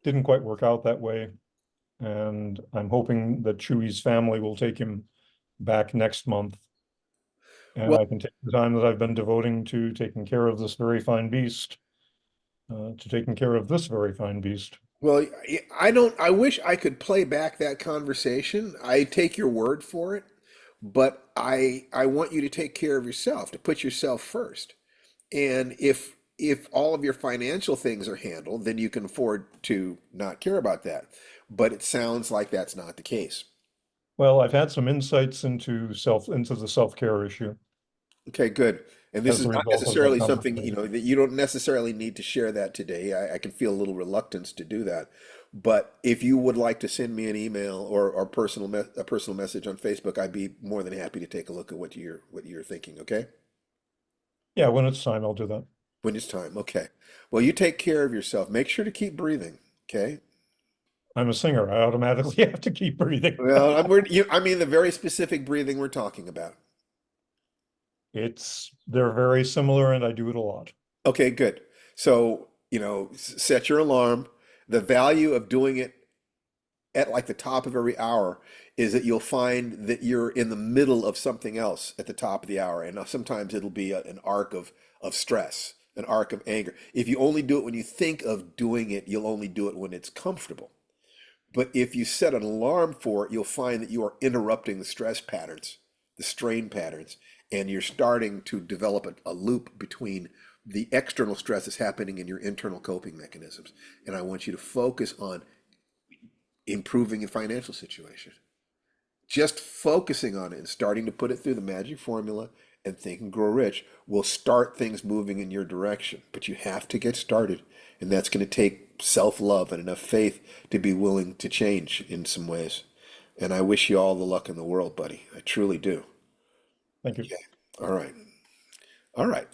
Didn't quite work out that way. And I'm hoping that Chewy's family will take him back next month. And Well, I can take the time that I've been devoting to taking care of this very fine beast to taking care of this very fine beast. Well, I wish I could play back that conversation. I take your word for it, but I want you to take care of yourself, to put yourself first. And if all of your financial things are handled, then you can afford to not care about that. But it sounds like that's not the case. Well, I've had some insights into the self-care issue Okay, good. And this as is a not result of that necessarily something, conversation. that you don't necessarily need to share that today. I can feel a little reluctance to do that. But if you would like to send me an email or a personal message on Facebook, I'd be more than happy to take a look at what you're thinking, okay? Yeah, when it's time, I'll do that. When it's time. Okay. Well, you take care of yourself. Make sure to keep breathing, okay? I'm a singer. I automatically have to keep breathing. Well, I mean the very specific breathing we're talking about. They're very similar and I do it a lot. Okay, good. So, set your alarm. The value of doing it at like the top of every hour is that you'll find that you're in the middle of something else at the top of the hour. And sometimes it'll be an arc of stress, an arc of anger. If you only do it when you think of doing it, you'll only do it when it's comfortable. But if you set an alarm for it, you'll find that you are interrupting the stress patterns, the strain patterns, and you're starting to develop a loop between the external stress that's happening in your internal coping mechanisms. And I want you to focus on improving your financial situation. Just focusing on it and starting to put it through the magic formula and Think and Grow Rich will start things moving in your direction. But you have to get started. And that's going to take self-love and enough faith to be willing to change in some ways. And I wish you all the luck in the world, buddy. I truly do. Thank you. Okay. All right. All right.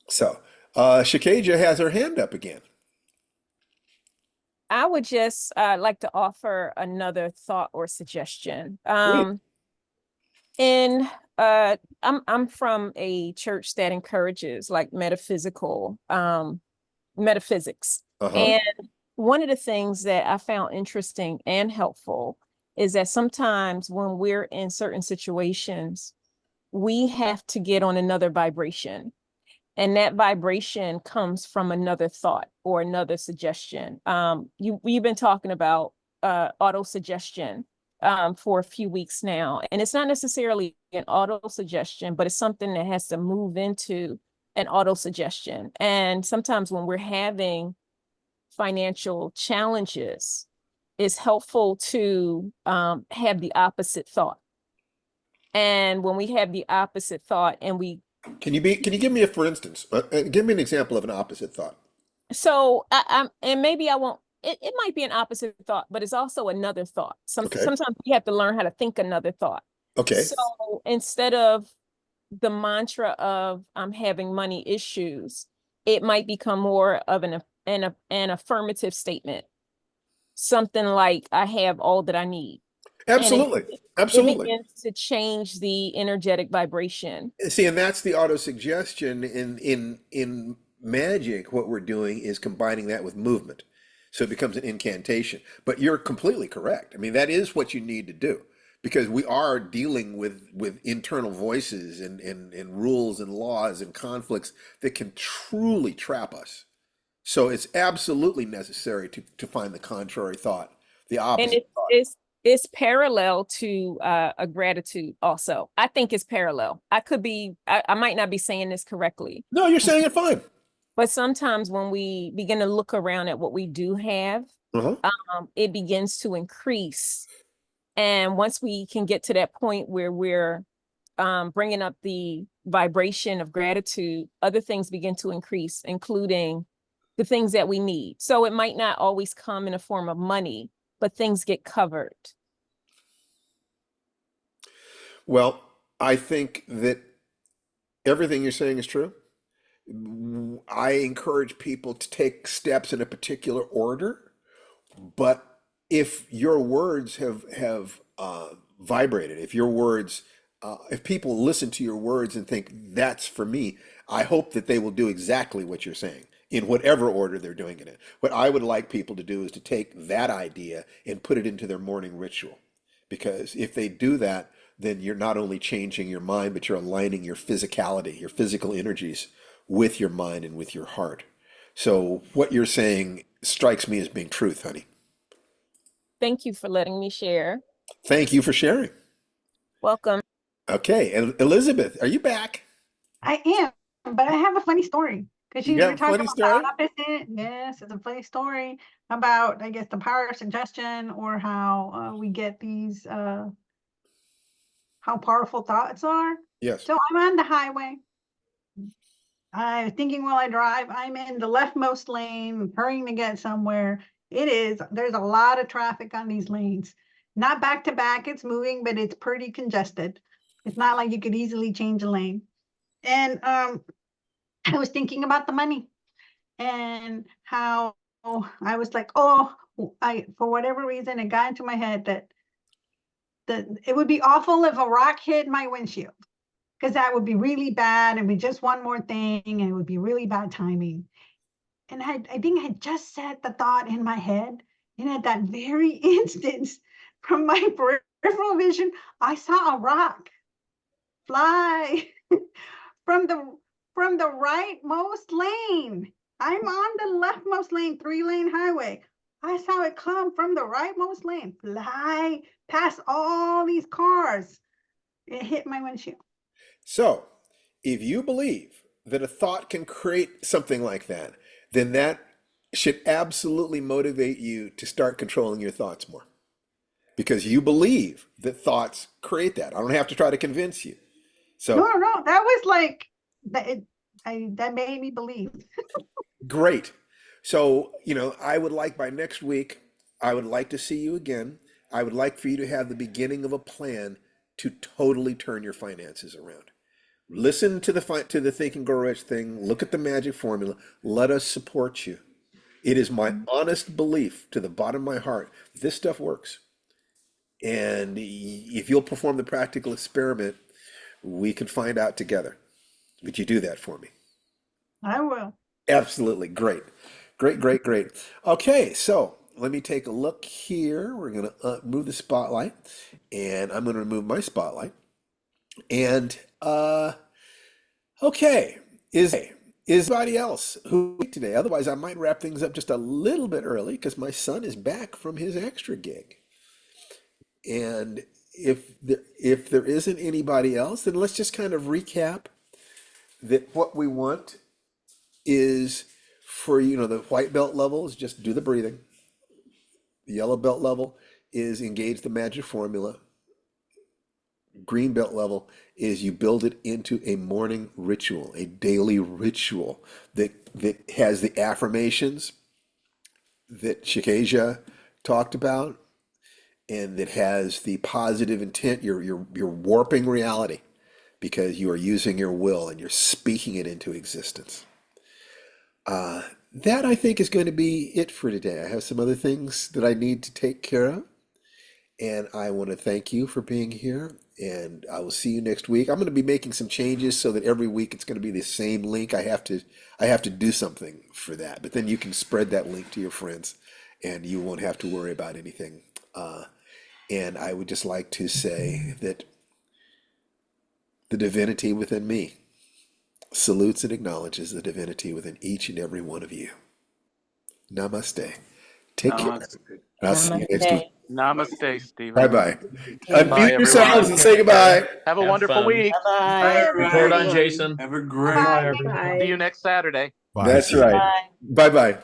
So, Shakaja has her hand up again. I would just like to offer another thought or suggestion. Please. In I'm from a church that encourages like metaphysics. Uh-huh. And one of the things that I found interesting and helpful is that sometimes when we're in certain situations, we have to get on another vibration. And that vibration comes from another thought or another suggestion. You've been talking about auto suggestion for a few weeks now, and it's not necessarily an auto suggestion, but it's something that has to move into an auto suggestion. And sometimes when we're having financial challenges, it's helpful to have the opposite thought. And when we have the opposite thought and Can you give me a for instance? Give me an example of an opposite thought. so and maybe I won't, it might be an opposite thought, but it's also another thought. Okay. Sometimes we have to learn how to think another thought. Okay. So instead of the mantra of I'm having money issues, it might become more of an affirmative statement. Something like I have all that I need. Absolutely. It Absolutely. begins to change the energetic vibration. See, and that's the auto suggestion in magic. What we're doing is combining that with movement, so it becomes an incantation. But you're completely correct. I mean, that is what you need to do because we are dealing with internal voices and rules and laws and conflicts that can truly trap us. So it's absolutely necessary to find the contrary thought, the And opposite thought. it's parallel to a gratitude also. I think it's parallel. I might not be saying this correctly, No, you're saying it fine. but sometimes when we begin to look around at what we do have, Uh-huh. it begins to increase. And once we can get to that point where we're bringing up the vibration of gratitude, other things begin to increase, including the things that we need. So it might not always come in a form of money, but things get covered. Well, I think that everything you're saying is true. I encourage people to take steps in a particular order, but if your words have vibrated, if people listen to your words and think that's for me, I hope that they will do exactly what you're saying in whatever order they're doing it in. What I would like people to do is to take that idea and put it into their morning ritual, because if they do that, then you're not only changing your mind, but you're aligning your physicality, your physical energies with your mind and with your heart. So what you're saying strikes me as being truth, honey. Thank you for letting me share. Thank you for sharing. Welcome. Okay, and Elizabeth, are you back? I am, but I have a funny story because You you got were a talking funny about the story? opposite. Yes, it's a funny story about, I guess, the power of suggestion or how we get these, how powerful thoughts are. Yes. So I'm on the highway. I'm thinking while I drive, I'm in the leftmost lane, hurrying to get somewhere. There's a lot of traffic on these lanes. Not back to back, it's moving, but it's pretty congested. It's not like you could easily change a lane. And I was thinking about the money and how I was like, oh, for whatever reason, it got into my head that it would be awful if a rock hit my windshield, because that would be really bad and be just one more thing and it would be really bad timing. And I think I just set the thought in my head. And at that very instance, from my peripheral vision, I saw a rock fly from the rightmost lane. I'm on the leftmost lane, 3-lane highway. I saw it come from the rightmost lane, fly past all these cars. It hit my windshield. So, if you believe that a thought can create something like that, then that should absolutely motivate you to start controlling your thoughts more. Because you believe that thoughts create that. I don't have to try to convince you. No, So, no, that was like that made me believe. great. So, I would like by next week, I would like to see you again. I would like for you to have the beginning of a plan to totally turn your finances around. Listen to the Think and Grow Rich thing. Look at the magic formula. Let us support you. It is my honest belief to the bottom of my heart that this stuff works. And if you'll perform the practical experiment, we can find out together. Would you do that for me? I will. Absolutely. Great. Great, great, great. Okay, so let me take a look here. We're going to move the spotlight, and I'm going to remove my spotlight. And okay, is anybody else who today? Otherwise, I might wrap things up just a little bit early because my son is back from his extra gig. And if there isn't anybody else, then let's just kind of recap that what we want is for the white belt level is just do the breathing. The yellow belt level is engage the magic formula. Green belt level is you build it into a morning ritual, a daily ritual that has the affirmations that Shikasia talked about, and that has the positive intent. You're warping reality because you are using your will and you're speaking it into existence. That I think is going to be it for today. I have some other things that I need to take care of, and I want to thank you for being here. And I will see you next week. I'm going to be making some changes so that every week it's going to be the same link. I have to do something for that, but then you can spread that link to your friends, and you won't have to worry about anything. And I would just like to say that the divinity within me salutes and acknowledges the divinity within each and every one of you. Namaste. Take care. Namaste. I'll see you next Namaste. week. Namaste, Stephen. Bye bye. Bye, Unmute yourselves everyone. and say goodbye. Have a Have wonderful fun. week. Bye, Bye. Report on everybody. Jason. Have a great Bye. everyone. See you next Saturday. Bye, That's Steve. right. Bye. Bye bye.